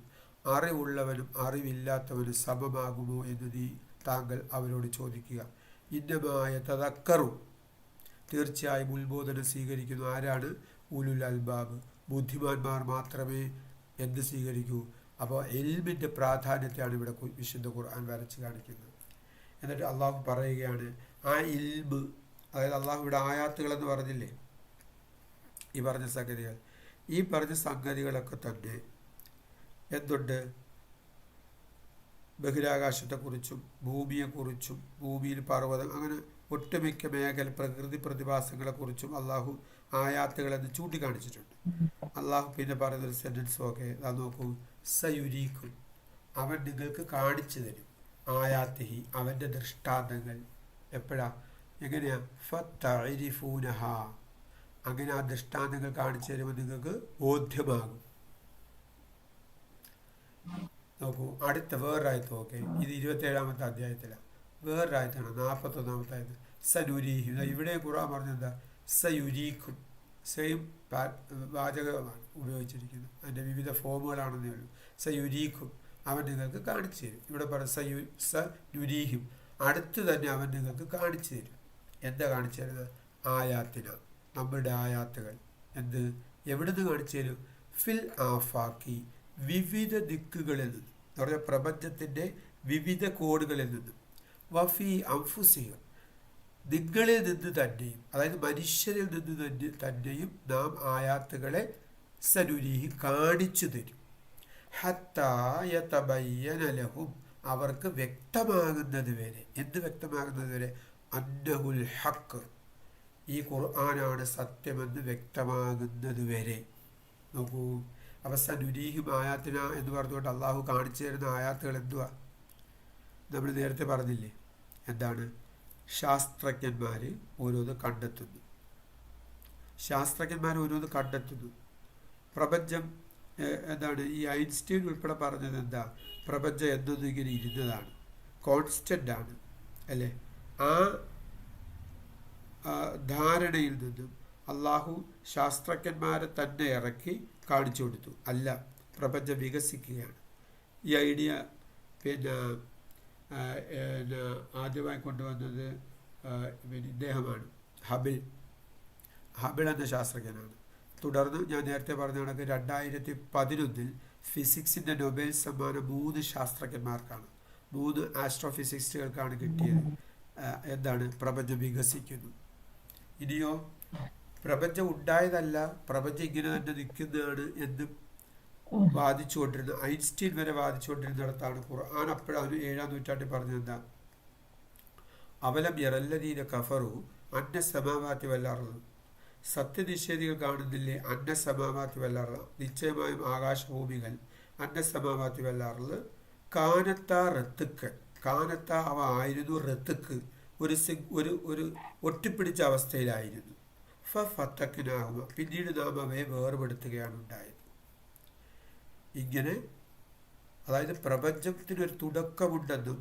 [SPEAKER 1] അറിവുള്ളവനും അറിവില്ലാത്തവനും സമമാകുമോ എന്ന് നീ താങ്കൾ അവരോട് ചോദിക്കുക. ഇന്നമായ തദക്കറു, തീർച്ചയായും ഉത്ബോധനം സ്വീകരിക്കുന്നു ആരാണ്? ഉലുൽ അൽബാബ്, ബുദ്ധിമാന്മാർ മാത്രമേ എന്ത് സ്വീകരിക്കൂ. അപ്പോൾ ഇൽമിൻ്റെ പ്രാധാന്യത്തെയാണ് ഇവിടെ വിശുദ്ധ ഖുർആൻ വരച്ച് കാണിക്കുന്നത്. എന്നിട്ട് അള്ളാഹു പറയുകയാണ്, ആ ഇൽമ്, അതായത് അള്ളാഹു ഇവിടെ ആയാത്തുകളെന്ന് പറഞ്ഞില്ലേ, ഈ പറഞ്ഞ സംഗതികളൊക്കെ തന്നെ എന്തുണ്ട്? ബഹിരാകാശത്തെക്കുറിച്ചും ഭൂമിയെക്കുറിച്ചും ഭൂമിയിൽ പർവ്വതം, അങ്ങനെ ഒട്ടുമിക്ക പ്രകൃതി പ്രതിഭാസങ്ങളെക്കുറിച്ചും അള്ളാഹു ആയാത്തുകളെന്ന് ചൂണ്ടിക്കാണിച്ചിട്ടുണ്ട്. അള്ളാഹു പിന്നെ പറയുന്നൊരു സെൻറ്റൻസും ഒക്കെ അത് നോക്കൂ, സയുരീക്കും, അവൻ നിങ്ങൾക്ക് കാണിച്ചു തരും, ആയാത്തിഹി, അവൻ്റെ ദൃഷ്ടാന്തങ്ങൾ. എപ്പോഴാ, എങ്ങനെയാ, ഫതഅരിഫൂനഹ, അങ്ങനെ ആ ദൃഷ്ടാന്തങ്ങൾ കാണിച്ചു തരുമ്പോൾ നിങ്ങൾക്ക് ബോധ്യമാകും. നോക്കൂ, അടുത്ത വേറൊരായത്ത് നോക്കേ, ഇത് 27-ാമത്തെ അധ്യായത്തിലാണ്, വേറൊരായത്താണ് 41-ാമത്തെ ആയത്ത്. സനുരീഹിം, ഇവിടെ ഖുർആൻ പറഞ്ഞെന്താ, സയുരീക്കും, സെയിം വാചകമാണ് ഉപയോഗിച്ചിരിക്കുന്നത്, അതിൻ്റെ വിവിധ ഫോമുകളാണെന്നേ ഉള്ളൂ. സയുരീക്കും, അവൻ നിങ്ങൾക്ക് കാണിച്ചു തരും. ഇവിടെ പറ സനുരീഹിം, അടുത്ത് തന്നെ അവൻ നിങ്ങൾക്ക് കാണിച്ചു തരും. എന്താ കാണിച്ചു തരുന്നത്? ആയാത്തിന, നമ്മുടെ ആയാത്തുകൾ. എന്ത്, എവിടുന്ന് കാണിച്ചു തരും? ഫിൽ ആഫാക്കി, വിവിധ ദിക്കുകളിൽ നിന്ന്, എന്ന് പറഞ്ഞാൽ പ്രപഞ്ചത്തിൻ്റെ വിവിധ കോണുകളിൽ നിന്നും. വഫി അംഫുസിഹം, നിങ്ങളിൽ നിന്ന് തന്നെയും, അതായത് മനുഷ്യരിൽ നിന്ന് തന്നെയും നാം ആയാത്തുകളെ സനുരീഹി കാണിച്ചു തരും. ഹത്താ യതബയ്യന ലഹും, അവർക്ക് വ്യക്തമാകുന്നത് വരെ. എന്ത് വ്യക്തമാകുന്നത് വരെ? അന്നഹുൽ ഹക്ക്, ഈ ഖുർആനാണ് സത്യമെന്ന് വ്യക്തമാകുന്നത് വരെ. നോക്കൂ, അപ്പം സനുരീഹിം ആയാത്തിന എന്ന് പറഞ്ഞുകൊണ്ട് അള്ളാഹു കാണിച്ചു തരുന്ന ആയാത്തുകൾ എന്തുവാ? നമ്മൾ നേരത്തെ പറഞ്ഞില്ലേ, എന്താണ്? ശാസ്ത്രജ്ഞന്മാർ ഓരോന്ന് കണ്ടെത്തുന്നു, പ്രപഞ്ചം എന്താണ്? ഈ ഐൻസ്റ്റീൻ ഉൾപ്പെടെ പറഞ്ഞത് എന്താ? പ്രപഞ്ചം എന്നൊന്നും ഇങ്ങനെ ഇരുന്നതാണ്, കോൺസ്റ്റൻ്റ് ആണ്, അല്ലേ? ആ ധാരണയിൽ നിന്നും അള്ളാഹു ശാസ്ത്രജ്ഞന്മാരെ തന്നെ ഇറക്കി കാണിച്ചു കൊടുത്തു. അല്ല, പ്രപഞ്ചം വികസിക്കുകയാണ്. ഈ ഐഡിയ പിന്നെ ആദ്യമായി കൊണ്ടുവന്നത് ഇദ്ദേഹമാണ്, ഹബിൾ എന്ന ശാസ്ത്രജ്ഞനാണ്. തുടർന്ന് ഞാൻ നേരത്തെ പറഞ്ഞ കണക്ക് 2011 ഫിസിക്സിൻ്റെ നൊബേൽ സമ്മാനം 3 ശാസ്ത്രജ്ഞന്മാർക്കാണ്, 3 ആസ്ട്രോഫിസിസ്റ്റുകൾക്കാണ് കിട്ടിയത്. എന്താണ്? പ്രപഞ്ചം വികസിക്കുന്നു. ഇനിയോ, പ്രപഞ്ചം ഉണ്ടായതല്ല, പ്രപഞ്ചം ഇങ്ങനെ തന്നെ നിൽക്കുന്നതാണ് എന്ന് വാദിച്ചുകൊണ്ടിരുന്ന ഐൻസ്റ്റീൻ വരെ വാദിച്ചുകൊണ്ടിരുന്നിടത്താണ് ഖുർആൻ അപ്പോഴാണ് 7-ാം നൂറ്റാണ്ടിൽ പറഞ്ഞതെന്താ? അവലം യറല്ലദീന കഫറു അന്ന സമാവാതി വല്ലർദ്, സത്യനിഷേധികൾ കാണുന്നില്ലേ? അന്ന സമാവാതി വല്ലർദ്, നിശ്ചയമായും ആകാശഭൂമികൾ, അന്ന സമാവാതി വല്ലർദ് കാനത്താ റത്തുക്ക്, കാനത്താ അവ ആയിരുന്നു, റത്തുക്ക് ഒരു ഒട്ടിപ്പിടിച്ച അവസ്ഥയിലായിരുന്നു. ഫത്തക്കിനാകുക, പിന്നീട് നാം അവയെ വേർപെടുത്തുകയാണ് ഉണ്ടായത്. ഇങ്ങനെ, അതായത് പ്രപഞ്ചത്തിനൊരു തുടക്കമുണ്ടെന്നും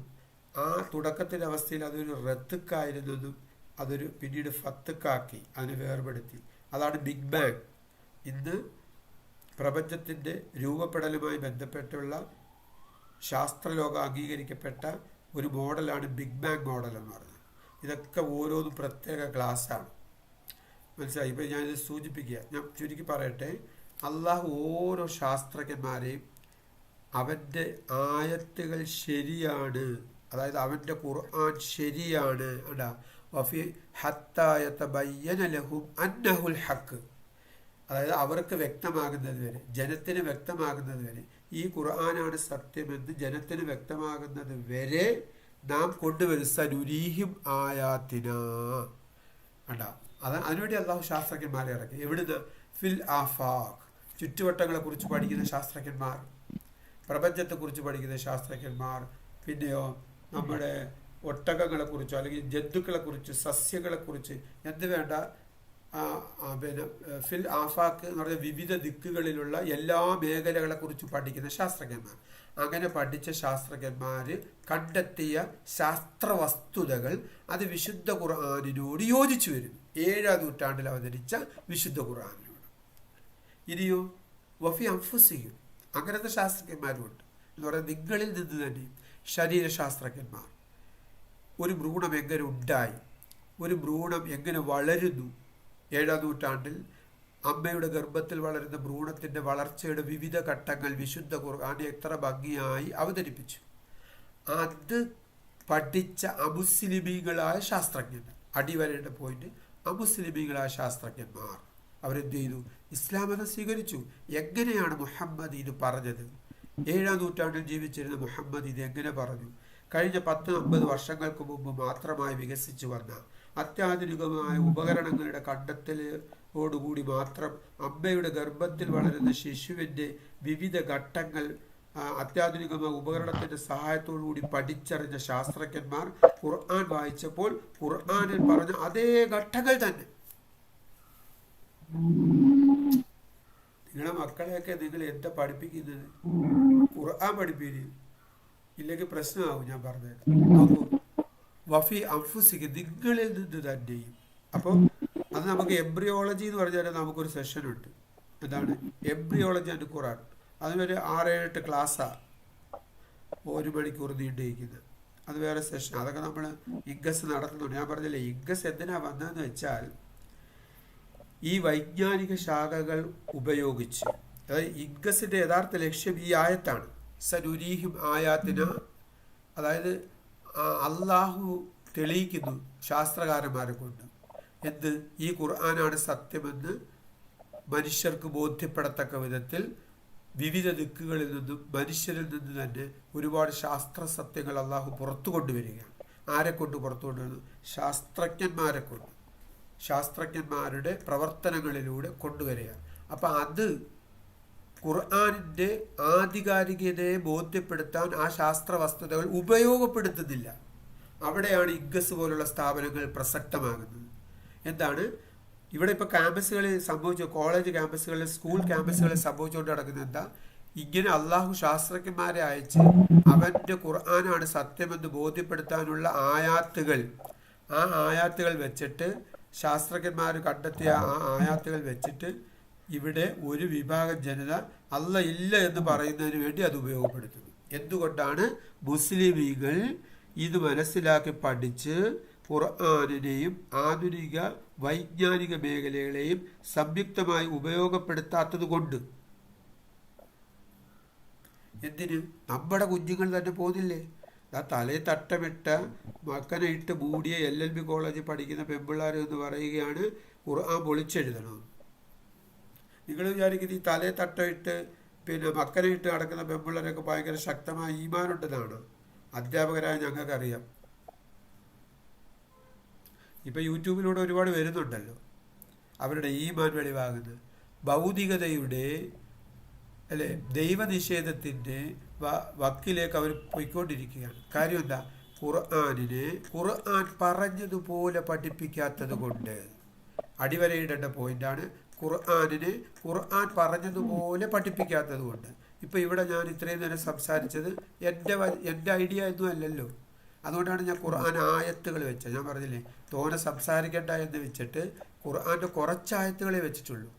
[SPEAKER 1] ആ തുടക്കത്തിൻ്റെ അവസ്ഥയിൽ അതൊരു റത്തുക്കായിരുന്നെന്നും അതൊരു പിന്നീട് ഫത്തുക്കാക്കി, അതിനെ വേർപെടുത്തി. അതാണ് ബിഗ് ബാങ്. ഇന്ന് പ്രപഞ്ചത്തിൻ്റെ രൂപപ്പെടലുമായി ബന്ധപ്പെട്ടുള്ള ശാസ്ത്രലോകം അംഗീകരിക്കപ്പെട്ട ഒരു മോഡലാണ് ബിഗ് ബാങ് മോഡൽ എന്ന് പറയുന്നത്. ഇതൊക്കെ ഓരോന്നും പ്രത്യേക ക്ലാസ്സാണ്, മനസ്സിലായി? ഇപ്പോൾ ഞാനിത് സൂചിപ്പിക്കുക, ഞാൻ ചുരുക്കി പറയട്ടെ. അള്ളാഹു ഓരോ ശാസ്ത്രജ്ഞന്മാരെയും അവൻ്റെ ആയത്തുകൾ ശരിയാണ്, അതായത് അവൻ്റെ ഖുർആൻ ശരിയാണ്, അടാ വഫി ഹത്താ യതബയ്യന ലഹും അന്നഹുൽ ഹക്ക്, അതായത് അവർക്ക് വ്യക്തമാകുന്നത് വരെ, ജനത്തിന് വ്യക്തമാകുന്നത് വരെ ഈ ഖുർആനാണ് സത്യമെന്ന് ജനത്തിന് വ്യക്തമാകുന്നത് വരെ നാം കൊണ്ടുവരും സനുരീഹിം ആയാത്തിന. അടാ, അതിനുവേണ്ടി അള്ളാഹു ശാസ്ത്രജ്ഞന്മാരെ ഇറക്കി. എവിടുന്ന്? ഫിൽ ആഫാഖ്, ചുറ്റുവട്ടങ്ങളെക്കുറിച്ച് പഠിക്കുന്ന ശാസ്ത്രജ്ഞന്മാർ, പ്രപഞ്ചത്തെക്കുറിച്ച് പഠിക്കുന്ന ശാസ്ത്രജ്ഞന്മാർ, പിന്നെയോ നമ്മുടെ ഒട്ടകങ്ങളെക്കുറിച്ചോ അല്ലെങ്കിൽ ജന്തുക്കളെക്കുറിച്ച്, സസ്യങ്ങളെക്കുറിച്ച്, എന്ത് വേണ്ട, പിന്നെ ഫിൽ ആഫാക്ക് എന്ന് പറഞ്ഞാൽ വിവിധ ദിക്കുകളിലുള്ള എല്ലാ മേഖലകളെക്കുറിച്ച് പഠിക്കുന്ന ശാസ്ത്രജ്ഞന്മാർ. അങ്ങനെ പഠിച്ച ശാസ്ത്രജ്ഞന്മാർ കണ്ടെത്തിയ ശാസ്ത്രവസ്തുതകൾ അത് വിശുദ്ധ ഖുർആനിനോട് യോജിച്ചു വരുന്നു. 7-ാം നൂറ്റാണ്ടിൽ അവതരിച്ച വിശുദ്ധ ഖുർആനിനോട്. ഇനിയോ വഫി അംഫുസിഹിം, അങ്ങനത്തെ ശാസ്ത്രജ്ഞന്മാരുമുണ്ട്. എന്ന് പറയുന്നത് നിങ്ങളിൽ നിന്ന് തന്നെ ശരീരശാസ്ത്രജ്ഞന്മാർ, ഒരു ഭ്രൂണം എങ്ങനെ ഉണ്ടായി, ഒരു ഭ്രൂണം എങ്ങനെ വളരുന്നു. 7-ാം നൂറ്റാണ്ടിൽ അമ്മയുടെ ഗർഭത്തിൽ വളരുന്ന ഭ്രൂണത്തിൻ്റെ വളർച്ചയുടെ വിവിധ ഘട്ടങ്ങൾ വിശുദ്ധ ഖുർആൻ എത്ര ഭംഗിയായി അവതരിപ്പിച്ചു. അത് പഠിച്ച അമുസ്ലിമീങ്ങളായ ശാസ്ത്രജ്ഞന്മാർ, അടിവരേണ്ട പോയിന്റ്, അമുസ്ലിമീങ്ങളായ ശാസ്ത്രജ്ഞന്മാർ അവരെന്ത് ചെയ്തു? ഇസ്ലാം മതം സ്വീകരിച്ചു. എങ്ങനെയാണ് മുഹമ്മദ് ഇത് പറഞ്ഞത്? 7-ാം നൂറ്റാണ്ടിൽ ജീവിച്ചിരുന്ന മുഹമ്മദ് ഇത് എങ്ങനെ പറഞ്ഞു? കഴിഞ്ഞ 10-50 വർഷങ്ങൾക്ക് മുമ്പ് മാത്രമായി വികസിച്ചു വന്ന അത്യാധുനികമായ ഉപകരണങ്ങളുടെ കണ്ടെത്തൽ ഓടുകൂടി മാത്രം അമ്മയുടെ ഗർഭത്തിൽ വളരുന്ന ശിശുവിൻ്റെ വിവിധ ഘട്ടങ്ങൾ അത്യാധുനികമായ ഉപകരണത്തിന്റെ സഹായത്തോടുകൂടി പഠിച്ചറിഞ്ഞ ശാസ്ത്രജ്ഞന്മാർ ഖുർആൻ വായിച്ചപ്പോൾ ഖുർആനിൽ പറഞ്ഞ അതേ ഘട്ടങ്ങൾ തന്നെ. നിങ്ങളെ മക്കളെയൊക്കെ നിങ്ങൾ എന്താ പഠിപ്പിക്കുന്നത്? ഖുർആൻ പഠിപ്പിക്കുക, ഇല്ലെങ്കിൽ പ്രശ്നമാകും. ഞാൻ പറഞ്ഞേക്കാം. അപ്പോൾ വഫി അംഫുസിക്ക് നിങ്ങളിൽ നിന്ന് തന്നെയും. അപ്പോൾ അത് നമുക്ക് എംബ്രിയോളജി എന്ന് പറഞ്ഞാൽ നമുക്കൊരു സെഷനുണ്ട്. എന്താണ് എംബ്രിയോളജി ആൻഡ് ഖുർആൻ? അതിനൊരു 6-8 ക്ലാസ്സാണ് 1 മണിക്കൂർ നീണ്ടിരിക്കുന്നത്. അത് വേറെ സെഷൻ. അതൊക്കെ നമ്മൾ ഇഗ്ഗസ് നടത്തുന്നുണ്ട്. ഞാൻ പറഞ്ഞില്ലേ, ഇഗ്ഗസ് എന്തിനാ വന്നതെന്ന് വെച്ചാൽ ഈ വൈജ്ഞാനിക ശാഖകൾ ഉപയോഗിച്ച്, അതായത് ഇഗ്ഗസിന്റെ യഥാർത്ഥ ലക്ഷ്യം ഈ ആയത്താണ്. സനുരീഹിം ആയാത്തിന, അതായത് അള്ളാഹു തെളിയിക്കുന്നു ശാസ്ത്രകാരന്മാരെ കൊണ്ട് എന്ത് ഈ ഖുർആനാണ് സത്യമെന്ന് മനുഷ്യർക്ക് ബോധ്യപ്പെടത്തക്ക വിധത്തിൽ വിവിധ ദിക്കുകളിൽ നിന്നും മനുഷ്യരിൽ നിന്ന് തന്നെ ഒരുപാട് ശാസ്ത്ര സത്യങ്ങൾ അള്ളാഹു പുറത്തു കൊണ്ടുവരികയാണ്. ആരെ കൊണ്ട് പുറത്തു കൊണ്ടുവരുന്നു? ശാസ്ത്രജ്ഞന്മാരെ കൊണ്ട്, ശാസ്ത്രജ്ഞന്മാരുടെ പ്രവർത്തനങ്ങളിലൂടെ കൊണ്ടുവരികയാണ്. അപ്പം അത് ഖുർആനിൻ്റെ ആധികാരികതയെ ബോധ്യപ്പെടുത്താൻ ആ ശാസ്ത്ര വസ്തുതകൾ ഉപയോഗപ്പെടുത്തുന്നില്ല. അവിടെയാണ് ഇഗ്ഗസ് പോലുള്ള സ്ഥാപനങ്ങൾ പ്രസക്തമാകുന്നത്. എന്താണ് ഇവിടെ ഇപ്പോൾ ക്യാമ്പസുകളിൽ സംഭവിച്ചു, കോളേജ് ക്യാമ്പസുകളിൽ, സ്കൂൾ ക്യാമ്പസുകളിൽ സംഭവിച്ചുകൊണ്ട് നടക്കുന്നത് എന്താ? ഇങ്ങനെ അള്ളാഹു ശാസ്ത്രജ്ഞന്മാരെ അയച്ച് അവൻ്റെ ഖുർആനാണ് സത്യമെന്ന് ബോധ്യപ്പെടുത്താനുള്ള ആയാത്തുകൾ, ആ ആയാത്തുകൾ വെച്ചിട്ട് ശാസ്ത്രജ്ഞന്മാർ കണ്ടെത്തിയ ആ ആയാത്തുകൾ വെച്ചിട്ട് ഇവിടെ ഒരു വിഭാഗം ജനത അല്ല ഇല്ല എന്ന് പറയുന്നതിന് വേണ്ടി അത് ഉപയോഗപ്പെടുത്തുന്നു. എന്തുകൊണ്ടാണ്? മുസ്ലിമീങ്ങൾ ഇത് മനസ്സിലാക്കി പഠിച്ച് ഖുർആനിനെയും ആധുനിക വൈജ്ഞാനിക മേഖലകളെയും സംയുക്തമായി ഉപയോഗപ്പെടുത്താത്തത് കൊണ്ട്. എന്തിന്? നമ്മുടെ കുഞ്ഞുങ്ങൾ തന്നെ പോകുന്നില്ലേ? ആ തലയിൽ തട്ടമിട്ട മക്കനെ ഇട്ട് മൂടിയ LLB കോളേജിൽ പഠിക്കുന്ന പെൺപിള്ളേർ എന്ന് പറയുകയാണ് ഖുർആൻ പൊളിച്ചെഴുതണം. നിങ്ങൾ വിചാരിക്കുന്നത് ഈ തലയിൽ തട്ടമിട്ട് പിന്നെ മക്കനെ ഇട്ട് നടക്കുന്ന പെൺപിള്ളേരൊക്കെ ഭയങ്കര ശക്തമായ ഈമാനുണ്ടെന്നാണ്? അധ്യാപകരായ ഞങ്ങൾക്കറിയാം. ഇപ്പം യൂട്യൂബിലൂടെ ഒരുപാട് വരുന്നുണ്ടല്ലോ അവരുടെ ഈമാൻ വെളിവാകുന്നത്. ഭൗതികതയുടെ അല്ലെ ദൈവനിഷേധത്തിൻ്റെ വക്കിലേക്ക് അവർ പോയിക്കൊണ്ടിരിക്കുകയാണ്. കാര്യം എന്താ? ഖുർആൻ പറഞ്ഞതുപോലെ പഠിപ്പിക്കാത്തത് കൊണ്ട്. അടിവരയിടേണ്ട പോയിന്റാണ്. ഖുർആൻ പറഞ്ഞതുപോലെ പഠിപ്പിക്കാത്തത് കൊണ്ട്. ഇപ്പം ഇവിടെ ഞാൻ ഇത്രയും നേരം സംസാരിച്ചത് എൻ്റെ ഐഡിയ ഒന്നും അല്ലല്ലോ. അതുകൊണ്ടാണ് ഞാൻ ഖുർആൻ ആയത്തുകൾ വെച്ചത്. ഞാൻ പറഞ്ഞില്ലേ, തോനെ സംസാരിക്കേണ്ട എന്ന് വെച്ചിട്ട് ഖുർആൻ്റെ കുറച്ച് ആയത്തുകളെ വെച്ചിട്ടുള്ളൂ.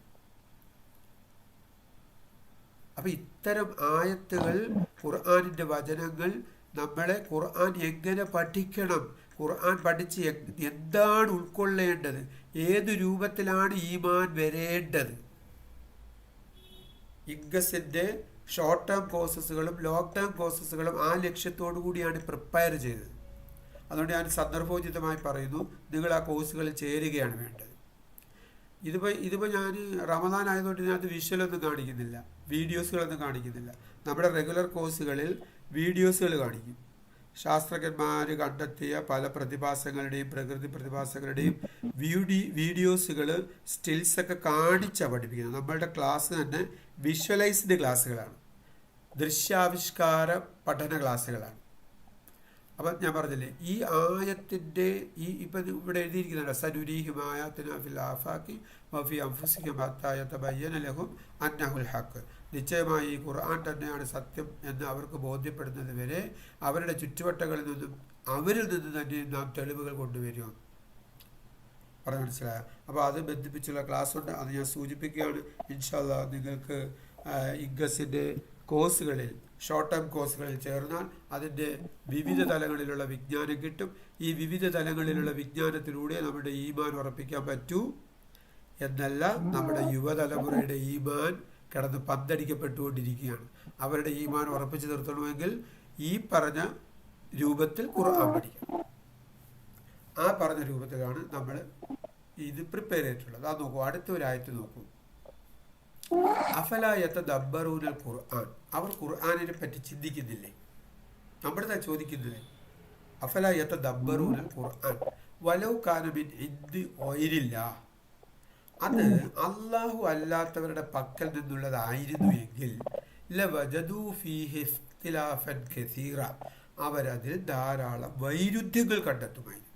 [SPEAKER 1] അപ്പം ഇത്തരം ആയത്തുകൾ, ഖുർആനിൻ്റെ വചനങ്ങൾ നമ്മളെ ഖുർആൻ എങ്ങനെ പഠിക്കണം, ഖുർആൻ പഠിച്ച് എന്താണ് ഉൾക്കൊള്ളേണ്ടത്, ഏത് രൂപത്തിലാണ് ഈമാൻ വരേണ്ടത്. ഇഗ്ഗസിൻ്റെ ഷോർട്ട് ടേം കോഴ്സസുകളും ലോങ് ടേം കോഴ്സസുകളും ആ ലക്ഷ്യത്തോടു കൂടിയാണ് പ്രിപ്പയർ ചെയ്തത്. അതുകൊണ്ട് ഞാൻ സന്ദർഭോചിതമായി പറയുന്നു, നിങ്ങൾ ആ കോഴ്സുകളിൽ ചേരുകയാണ് വേണ്ടത്. ഇതിപ്പോൾ ഞാൻ റമദാൻ ആയതുകൊണ്ട് ഇതിനകത്ത് വിഷ്വലൊന്നും കാണിക്കുന്നില്ല, വീഡിയോസുകളൊന്നും കാണിക്കുന്നില്ല. നമ്മുടെ റെഗുലർ കോഴ്സുകളിൽ വീഡിയോസുകൾ കാണിക്കും. ശാസ്ത്രജ്ഞന്മാർ കണ്ടെത്തിയ പല പ്രതിഭാസങ്ങളുടെയും പ്രകൃതി പ്രതിഭാസങ്ങളുടെയും വീഡിയോസുകൾ, സ്റ്റിൽസൊക്കെ കാണിച്ചാണ് പഠിപ്പിക്കുന്നത്. നമ്മളുടെ ക്ലാസ് തന്നെ വിഷ്വലൈസ്ഡ് ക്ലാസ്സുകളാണ്, ദൃശ്യാവിഷ്കാര പഠന ക്ലാസ്സുകളാണ്. അപ്പം ഞാൻ പറഞ്ഞില്ലേ, ഈ ആയത്തിൻ്റെ ഇപ്പം ഇവിടെ എഴുതിയിരിക്കുന്നുണ്ട്, സനുരീഹിം ആയാത്തിന ഫിൽ ആഫാഖി വഫി അൻഫുസിഹിം ഹത്താ യതബയ്യന ലഹും അന്നഹുൽ ഹഖ്. നിശ്ചയമായി ഈ ഖുർആൻ തന്നെയാണ് സത്യം എന്ന് അവർക്ക് ബോധ്യപ്പെടുന്നത് വരെ അവരുടെ ചുറ്റുവട്ടങ്ങളിൽ നിന്നും അവരിൽ നിന്ന് തന്നെ നാം തെളിവുകൾ കൊണ്ടുവരും. പറഞ്ഞ് മനസ്സിലായ? അപ്പോൾ അത് ബന്ധിപ്പിച്ചുള്ള ക്ലാസ് ഉണ്ട്, അത് ഞാൻ സൂചിപ്പിക്കുകയാണ്. ഇൻഷാ അല്ലാഹ് നിങ്ങൾക്ക് ഇഗ്ഗസിൻ്റെ കോഴ്സുകളിൽ, ഷോർട്ട് ടേം കോഴ്സുകളിൽ ചേർന്നാൽ അതിൻ്റെ വിവിധ തലങ്ങളിലുള്ള വിജ്ഞാനം കിട്ടും. ഈ വിവിധ തലങ്ങളിലുള്ള വിജ്ഞാനത്തിലൂടെ നമ്മുടെ ഈമാൻ ഉറപ്പിക്കാൻ പറ്റൂ എന്നല്ല, നമ്മുടെ യുവതലമുറയുടെ ഈമാൻ കിടന്ന് പന്തടിക്കപ്പെട്ടുകൊണ്ടിരിക്കുകയാണ്. അവരുടെ ഈമാൻ ഉറപ്പിച്ചു നിർത്തണമെങ്കിൽ ഈ പറഞ്ഞ രൂപത്തിൽ ഖുർആൻ പഠിക്കണം. ആ പറഞ്ഞ രൂപത്തിലാണ് നമ്മൾ ഇത് പ്രിപ്പയർ ചെയ്തിട്ടുള്ളത്. അത് നോക്കൂ, അടുത്ത ഒരു ആയത്ത് നോക്കൂ. അഫലാ യതദബ്ബറൂനൽ ഖുർആൻ. അവർ ഖുർആനിനെ പറ്റി ചിന്തിക്കുന്നില്ലേ? നമ്മുടെ ചോദിക്കുന്നത്, അഫലാ യതദബ്ബറൂനൽ ഖുർആൻ വലൗ കാന മിൻ ഇൻദി ഗൈരില്ലാഹ്. അത് അള്ളാഹു അല്ലാത്തവരുടെ പക്കൽ നിന്നുള്ളതായിരുന്നു എങ്കിൽ ലവജദൂ ഫീഹി ഇഖ്തിലാഫൻ കസീറ, അവരതിൽ ധാരാളം വൈരുദ്ധ്യങ്ങൾ കണ്ടെത്തുമായിരുന്നു.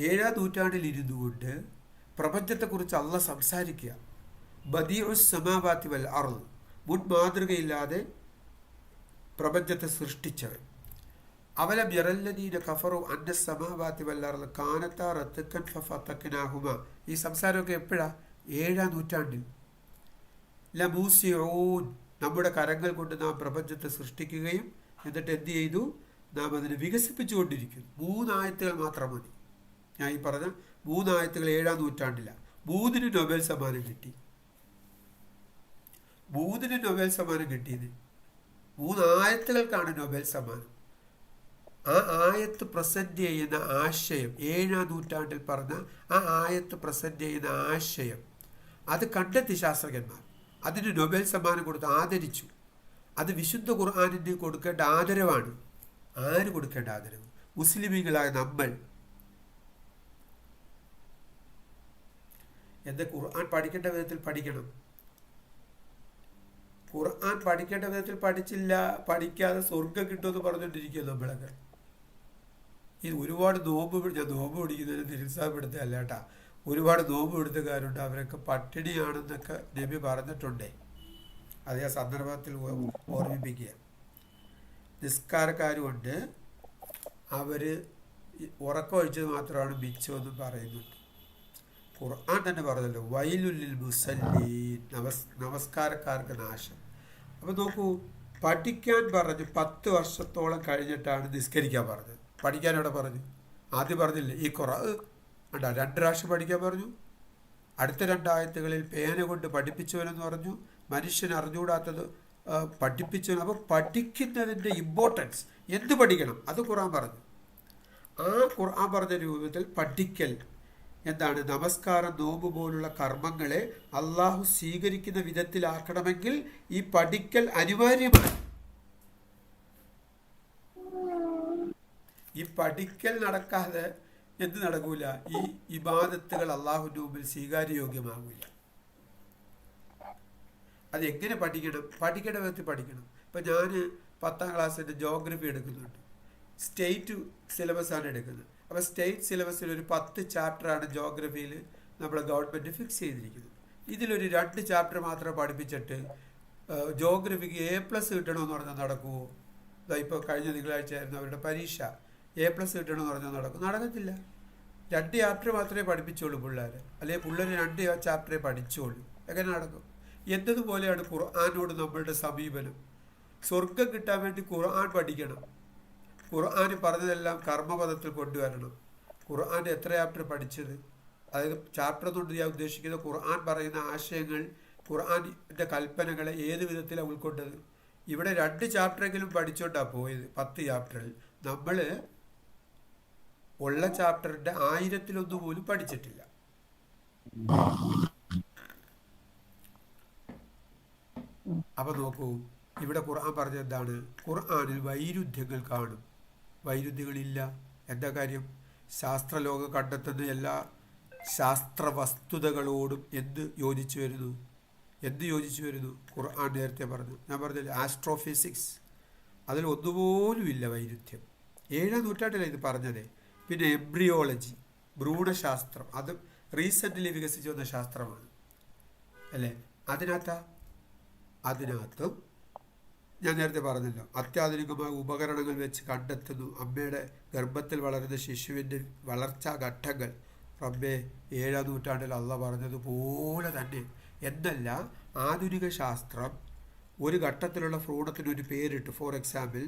[SPEAKER 1] 7-ാം നൂറ്റാണ്ടിൽ ഇരുന്നു കൊണ്ട് പ്രപഞ്ചത്തെക്കുറിച്ച് അള്ളാഹ് സംസാരിക്കുക. ബദീഉസ് സമാവാതി വൽ അർദ്, മുൻ മാതൃകയില്ലാതെ പ്രപഞ്ചത്തെ സൃഷ്ടിച്ചവൻ. അവലം യറല്ലദീന കഫറു അന്ന സമാവാതി വൽ അർദ് കാനത്താ റത്ഖൻ ഫഫതഖ്നാഹുമ. ഈ സംസാരമൊക്കെ എപ്പോഴാ? 7-ാം നൂറ്റാണ്ടിൽ. ലമൂസിഊൻ, നമ്മുടെ കരങ്ങൾ കൊണ്ട് നാം പ്രപഞ്ചത്തെ സൃഷ്ടിക്കുകയും എന്നിട്ട് എന്ത് ചെയ്തു? നാം അതിനെ വികസിപ്പിച്ചുകൊണ്ടിരിക്കുന്നു. 3 ആയത്തുകൾ മാത്രം മതി. ഞാൻ ഈ പറഞ്ഞ 3 ആയത്തുകൾ 7-ാം നൂറ്റാണ്ടിലാണ്. 3-ന് നൊബേൽ സമ്മാനം കിട്ടി. 3-ന് നൊബേൽ സമ്മാനം കിട്ടിയത് 3 ആയത്തുകൾക്കാണ് നൊബേൽ സമ്മാനം. ആ ആയത്ത് പ്രസന്റ് ചെയ്യുന്ന ആശയം, 7-ാം നൂറ്റാണ്ടിൽ പറഞ്ഞ ആ ആയത്ത് പ്രസന്റ് ചെയ്യുന്ന ആശയം അത് കണ്ടെത്തി ശാസ്ത്രജ്ഞന്മാർ. അതിന് നൊബേൽ സമ്മാനം കൊടുത്ത് ആദരിച്ചു. അത് വിശുദ്ധ ഖുർആനിന് കൊടുക്കേണ്ട ആദരവാണ്. ആര് കൊടുക്കേണ്ട ആദരവ്? മുസ്ലിമീങ്ങളായ നമ്മൾ. എന്താ? ഖുർആൻ പഠിക്കേണ്ട വിധത്തിൽ പഠിക്കണം. ഖുർആൻ പഠിക്കേണ്ട വിധത്തിൽ പഠിക്കാതെ സ്വർഗം കിട്ടുമെന്ന് പറഞ്ഞുകൊണ്ടിരിക്കുക നമ്മളൊക്കെ. ഇത് ഒരുപാട് ഞാൻ നോമ്പ് പിടിക്കുന്നതിന് നിരുത്സാഹപ്പെടുത്തുകയല്ല കേട്ടാ. ഒരുപാട് നോമ്പ് പിടുത്തക്കാരുണ്ട്, അവരൊക്കെ പട്ടിണിയാണെന്നൊക്കെ നബി പറഞ്ഞിട്ടുണ്ടേ. അത് ആ സന്ദർഭത്തിൽ ഓർമ്മിപ്പിക്കുക. നിസ്കാരക്കാരുമുണ്ട്, അവർ ഉറക്കമൊഴിച്ചത് മാത്രമാണ് മിച്ചമെന്ന് പറയുന്നുണ്ട്. ഖുർആൻ തന്നെ പറഞ്ഞല്ലോ, വൈലുല്ലിൽ മുസല്ലീൻ, നമസ്കാരക്കാർക്ക് നാശം. അപ്പം നോക്കൂ, പഠിക്കാൻ പറഞ്ഞു 10 വർഷത്തോളം കഴിഞ്ഞിട്ടാണ് നിസ്കരിക്കാൻ പറഞ്ഞത്. പഠിക്കാൻ എവിടെ പറഞ്ഞു? ആദ്യം പറഞ്ഞില്ലേ ഈ ഖുർആൻ 2 പ്രാവശ്യം പഠിക്കാൻ പറഞ്ഞു. അടുത്ത 2 ആയത്തുകളിൽ പേന കൊണ്ട് പഠിപ്പിച്ചവനെന്ന് പറഞ്ഞു. മനുഷ്യൻ അറിഞ്ഞുകൂടാത്തത് പഠിപ്പിച്ചവൻ. അപ്പോൾ പഠിക്കുന്നതിൻ്റെ ഇമ്പോർട്ടൻസ്, എന്ത് പഠിക്കണം അത് ഖുർആൻ പറഞ്ഞു. ആ ഖുർആൻ പറഞ്ഞ രൂപത്തിൽ പഠിക്കൽ എന്താണ്? നമസ്കാരം, നോമ്പ് പോലുള്ള കർമ്മങ്ങളെ അള്ളാഹു സ്വീകരിക്കുന്ന വിധത്തിലാക്കണമെങ്കിൽ ഈ പഠിക്കൽ അനിവാര്യമാണ്. ഈ പഠിക്കൽ നടക്കാതെ എന്ത് നടക്കൂല? ഈ ഇബാദത്തുകൾ അള്ളാഹുവിൻ്റെ മുമ്പിൽ സ്വീകാര്യയോഗ്യമാകില്ല. അത് എങ്ങനെ പഠിക്കണം? പഠിക്കേണ്ട വിധത്തിൽ പഠിക്കണം. ഇപ്പം ഞാൻ 10ാം ക്ലാസ്സിൻ്റെ ജോഗ്രഫി എടുക്കുന്നുണ്ട്. സ്റ്റേറ്റ് സിലബസാണ് എടുക്കുന്നത്. അപ്പോൾ സ്റ്റേറ്റ് സിലബസിൽ ഒരു 10 ചാപ്റ്ററാണ് ജോഗ്രഫിയിൽ നമ്മുടെ ഗവൺമെൻറ് ഫിക്സ് ചെയ്തിരിക്കുന്നത്. ഇതിലൊരു 2 ചാപ്റ്റർ മാത്രം പഠിപ്പിച്ചിട്ട് ജോഗ്രഫിക്ക് A+ കിട്ടണമെന്ന് പറഞ്ഞാൽ നടക്കുമോ? ഇപ്പോൾ കഴിഞ്ഞ തിങ്കളാഴ്ചയായിരുന്നു അവരുടെ പരീക്ഷ. A+ കിട്ടണമെന്ന് പറഞ്ഞാൽ നടക്കത്തില്ല. 2 ചാപ്റ്റർ മാത്രമേ പഠിപ്പിച്ചുള്ളൂ പിള്ളേർ. അല്ലെങ്കിൽ പിള്ളേർ 2 ചാപ്റ്ററേ പഠിച്ചുള്ളൂ. എങ്ങനെ നടക്കും? എന്നതുപോലെയാണ് ഖുർആനോട് നമ്മളുടെ സമീപനം. സ്വർഗം കിട്ടാൻ വേണ്ടി ഖുർആൻ പഠിക്കണം. ഖുർആൻ പറഞ്ഞതെല്ലാം കർമ്മപദത്തിൽ കൊണ്ടുവരണം. ഖുർആൻ എത്ര ചാപ്റ്റർ പഠിച്ചത്? അതായത് ചാപ്റ്റർ കൊണ്ട് ഞാൻ ഉദ്ദേശിക്കുന്നത് ഖുർആൻ പറയുന്ന ആശയങ്ങൾ, ഖുർആൻ്റെ കൽപ്പനകളെ ഏത് വിധത്തിലാണ് ഉൾക്കൊണ്ടത്? ഇവിടെ 2 ചാപ്റ്ററെങ്കിലും പഠിച്ചുകൊണ്ടാണ് പോയത് 10 ചാപ്റ്ററിൽ. നമ്മൾ ഉള്ള ചാപ്റ്ററിൻ്റെ 1000-ലൊന്ന് പോലും പഠിച്ചിട്ടില്ല. അപ്പം നോക്കൂ, ഇവിടെ ഖുർആൻ പറഞ്ഞത് എന്താണ്? ഖുർആനിൽ വൈരുദ്ധ്യങ്ങൾ കാണും. വൈരുദ്ധ്യങ്ങളില്ല. എന്താ കാര്യം? ശാസ്ത്രലോകം കണ്ടെത്തുന്ന എല്ലാ ശാസ്ത്ര വസ്തുതകളോടും എന്ത് യോജിച്ചു വരുന്നു? ഖുർആൻ നേരത്തെ പറഞ്ഞു. ഞാൻ പറഞ്ഞില്ല, ആസ്ട്രോഫിസിക്സ്, അതിൽ ഒന്നുപോലും ഇല്ല വൈരുദ്ധ്യം. 7-ാം നൂറ്റാണ്ടിലാണ് ഇത് പറഞ്ഞത്. പിന്നെ എംബ്രിയോളജി, ഭ്രൂണശാസ്ത്രം, അത് റീസെൻ്റ്ലി വികസിച്ചു വന്ന ശാസ്ത്രമാണ് അല്ലേ? അതിനകത്തും ഞാൻ നേരത്തെ പറഞ്ഞല്ലോ, അത്യാധുനികമായ ഉപകരണങ്ങൾ വെച്ച് കണ്ടെത്തുന്നു അമ്മയുടെ ഗർഭത്തിൽ വളരുന്ന ശിശുവിൻ്റെ വളർച്ചാ ഘട്ടങ്ങൾ. റബ്ബേ, 7-ാം നൂറ്റാണ്ടിൽ അള്ളാഹ് പറഞ്ഞതുപോലെ തന്നെ. എന്നല്ല, ആധുനിക ശാസ്ത്രം ഒരു ഘട്ടത്തിലുള്ള ഭ്രൂണത്തിനൊരു പേരിട്ടു. ഫോർ എക്സാമ്പിൾ,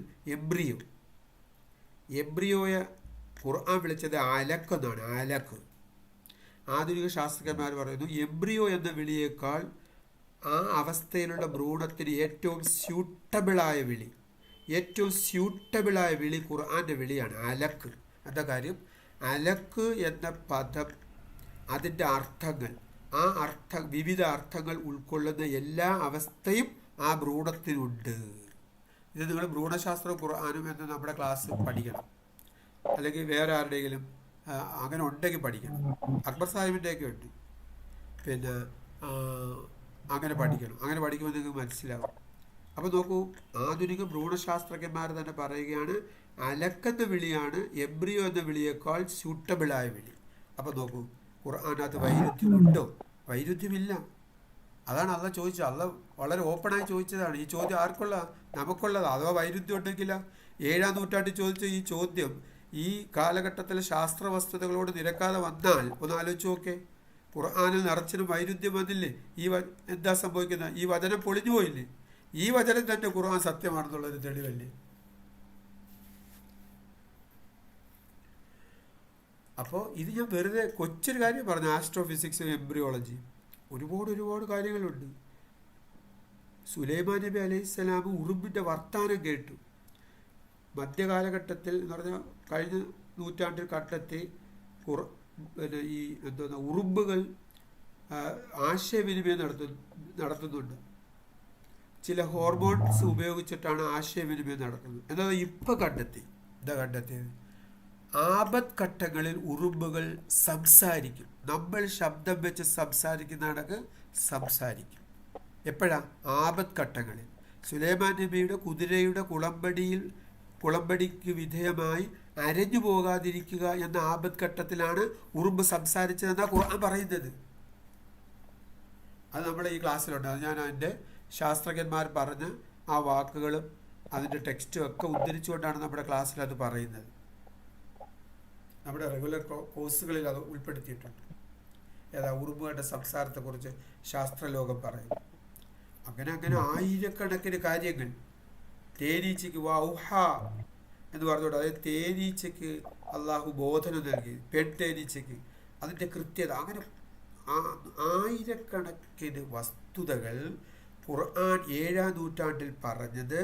[SPEAKER 1] എംബ്രിയോയെ ഖുർആൻ വിളിച്ചത് അലക്ക് എന്നാണ്. അലക്ക്. ആധുനിക ശാസ്ത്രജ്ഞന്മാർ പറയുന്നു എംബ്രിയോ എന്ന വിളിയേക്കാൾ ആ അവസ്ഥയിലുള്ള ഭ്രൂണത്തിന് ഏറ്റവും സ്യൂട്ടബിളായ വിളി ഖുർആൻ്റെ വിളിയാണ്, അലക്ക്. എന്താ കാര്യം? അലക്ക് എന്ന പദം, അതിൻ്റെ അർത്ഥങ്ങൾ, വിവിധ അർത്ഥങ്ങൾ ഉൾക്കൊള്ളുന്ന എല്ലാ അവസ്ഥയും ആ ഭ്രൂണത്തിനുണ്ട്. ഇത് നിങ്ങൾ ഭ്രൂണശാസ്ത്രവും ഖുർആനും എന്ന് നമ്മുടെ ക്ലാസ് പഠിക്കണം. അല്ലെങ്കിൽ വേറെ ആരുടെയെങ്കിലും അങ്ങനെ ഉണ്ടെങ്കിൽ പഠിക്കണം. അക്ബർ സാഹിബിൻ്റെയൊക്കെ ഉണ്ട്. പിന്നെ അങ്ങനെ പഠിക്കണം. അങ്ങനെ പഠിക്കുമ്പോൾ നിങ്ങൾക്ക് മനസ്സിലാവും. അപ്പോൾ നോക്കൂ, ആധുനിക ഭ്രൂണശാസ്ത്രജ്ഞന്മാർ തന്നെ പറയുകയാണ് അലക്കെന്ന വിളിയാണ് എംബ്രിയോ എന്ന വിളിയേക്കാൾ സ്യൂട്ടബിളായ വിളി. അപ്പോൾ നോക്കൂ, ഖുർആനകത്ത് വൈരുദ്ധ്യമുണ്ടോ? വൈരുദ്ധ്യമില്ല. അതാണ് അള്ളാഹ് ചോദിച്ചത്. അള്ളാഹ് വളരെ ഓപ്പണായി ചോദിച്ചതാണ്. ഈ ചോദ്യം ആർക്കുള്ള? നമുക്കുള്ളത്. അഥവാ വൈരുദ്ധ്യം ഉണ്ടെങ്കില 7-ാം നൂറ്റാണ്ടിൽ ചോദിച്ച ഈ ചോദ്യം ഈ കാലഘട്ടത്തിലെ ശാസ്ത്ര വസ്തുതകളോട് നിരക്കാതെ വന്നാൽ ഒന്ന് ആലോചിച്ച് നോക്കേ. ഖുർആനിൽ നിറച്ചിനും വൈരുദ്ധ്യം വന്നില്ലേ? എന്താ സംഭവിക്കുന്നത്? ഈ വചനം പൊളിഞ്ഞു പോയില്ലേ? ഈ വചനം തന്നെ ഖുർആൻ സത്യമാണെന്നുള്ളൊരു തെളിവല്ലേ? അപ്പോൾ ഇത് ഞാൻ വെറുതെ കൊച്ചൊരു കാര്യം പറഞ്ഞു. ആസ്ട്രോഫിസിക്സും എംബ്രിയോളജിയും ഒരുപാട് കാര്യങ്ങളുണ്ട്. സുലൈമാൻ നബി അലൈഹിസ്സലാം ഉറുമ്പിൻ്റെ വർത്താനം കേട്ടു. മധ്യകാലഘട്ടത്തിൽ എന്ന് പറഞ്ഞാൽ കഴിഞ്ഞ നൂറ്റാണ്ടിൽ കണ്ടെത്തി ഈ ഉറുമ്പുകൾ ആശയവിനിമയം നടത്തുന്നുണ്ട്. ചില ഹോർമോൺസ് ഉപയോഗിച്ചിട്ടാണ് ആശയവിനിമയം നടക്കുന്നത്. എന്നാൽ ഇപ്പം കണ്ടെത്തിയത് ആപത്ത് ഘട്ടങ്ങളിൽ ഉറുമ്പുകൾ സംസാരിക്കും. നമ്മൾ ശബ്ദം വെച്ച് സംസാരിക്കുന്നതൊക്കെ സംസാരിക്കും. എപ്പോഴാ? ആപത്ത് ഘട്ടങ്ങളിൽ. സുലൈമാൻ നബിയുടെ കുതിരയുടെ കുളമ്പടിക്ക് വിധേയമായി അരഞ്ഞു പോകാതിരിക്കുക എന്ന ആപത്ത് ഘട്ടത്തിലാണ് ഉറുമ്പ് സംസാരിച്ചതെന്നാണ് ഖുർആൻ പറയുന്നത്. അത് നമ്മുടെ ഈ ക്ലാസ്സിലുണ്ട്. അത് ഞാൻ അതിൻ്റെ ശാസ്ത്രജ്ഞന്മാർ പറഞ്ഞ് ആ വാക്കുകളും അതിൻ്റെ ടെക്സ്റ്റും ഒക്കെ ഉദ്ധരിച്ചുകൊണ്ടാണ് നമ്മുടെ ക്ലാസ്സിൽ അത് പറയുന്നത്. നമ്മുടെ റെഗുലർ കോഴ്സുകളിൽ അത് ഉൾപ്പെടുത്തിയിട്ടുണ്ട്. ഉറുമ്പുകളുടെ സംസാരത്തെക്കുറിച്ച് ശാസ്ത്രലോകം പറയും. അങ്ങനെ ആയിരക്കണക്കിന് കാര്യങ്ങൾ. തേനീച്ചയ്ക്ക് വൗഹ എന്ന് പറഞ്ഞുകൊണ്ട്, അതായത് തേനീച്ചയ്ക്ക് അള്ളാഹു ബോധനം നൽകി, പെൺതേനീച്ചയ്ക്ക് അതിൻ്റെ കൃത്യത, അങ്ങനെ ആയിരക്കണക്കിന് വസ്തുതകൾ ഖുർആൻ 7-ാം നൂറ്റാണ്ടിൽ പറഞ്ഞത്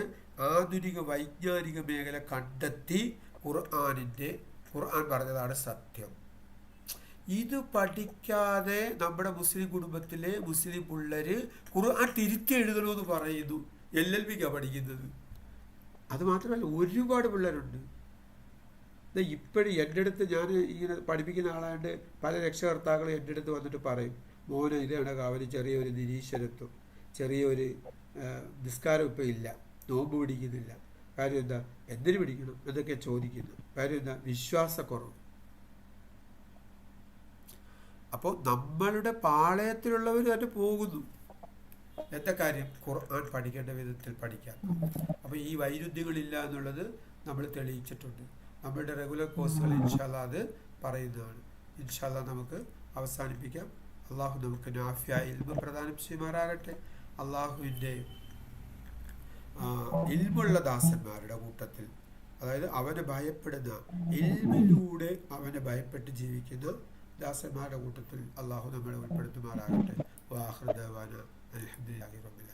[SPEAKER 1] ആധുനിക വൈജ്ഞാനിക മേഖല കണ്ടെത്തി ഖുർആൻ പറഞ്ഞതാണ് സത്യം. ഇത് പഠിക്കാതെ നമ്മുടെ മുസ്ലിം കുടുംബത്തിലെ മുസ്ലിം പിള്ളേര് ഖുർആൻ തിരുത്തി എഴുതണമെന്ന് പറയുന്നു. LLBക്കാണ് പഠിക്കുന്നത്. അത് മാത്രമല്ല, ഒരുപാട് പിള്ളേരുണ്ട്. ഇപ്പോഴും എൻ്റെ അടുത്ത്, ഞാൻ ഇങ്ങനെ പഠിപ്പിക്കുന്ന ആളായതുകൊണ്ട് പല രക്ഷകർത്താക്കളും എൻ്റെ അടുത്ത് വന്നിട്ട് പറയും, മോനെ ഇതാണ് അവന് ചെറിയൊരു നിരീശ്വരത്വം, ചെറിയൊരു നിസ്കാരം ഇപ്പം ഇല്ല, നോമ്പ് പിടിക്കുന്നില്ല. കാര്യം എന്താ? എന്തിനു പിടിക്കണം എന്നൊക്കെ ചോദിക്കുന്നു. കാര്യം എന്താ? വിശ്വാസക്കുറവ്. അപ്പോൾ നമ്മളുടെ പാളയത്തിലുള്ളവർ തന്നെ പോകുന്നു. എന്താ കാര്യം? ഖുർആൻ പഠിക്കേണ്ട വിധത്തിൽ പഠിക്കാം. അപ്പോൾ ഈ വൈരുദ്ധ്യങ്ങളില്ല എന്നുള്ളത് നമ്മൾ തെളിയിച്ചിട്ടുണ്ട്. നമ്മളുടെ റെഗുലർ കോഴ്സുകൾ ഇൻഷാല്ലാ അത് പറയുന്നതാണ്. ഇൻഷാല്ലാ നമുക്ക് അവസാനിപ്പിക്കാം. അള്ളാഹു നമുക്ക് നാഫിയായ ഇൽമ് പ്രദാനം ചെയ്യുമാറാകട്ടെ. അള്ളാഹുവിൻ്റെ ഇൽമുള്ള ദാസന്മാരുടെ കൂട്ടത്തിൽ, അതായത് അവനെ ഭയപ്പെടുന്ന, ഇൽമിലൂടെ അവനെ ഭയപ്പെട്ട് ജീവിക്കുന്ന ദാസന്മാരുടെ കൂട്ടത്തിൽ അള്ളാഹു നമ്മളെ ഉൾപ്പെടുത്തുമാറാകട്ടെ. വാഹിർ ദഅ്വാനാ അൽഹംദുലില്ലാഹി റബ്ബിൽ ആലമീൻ.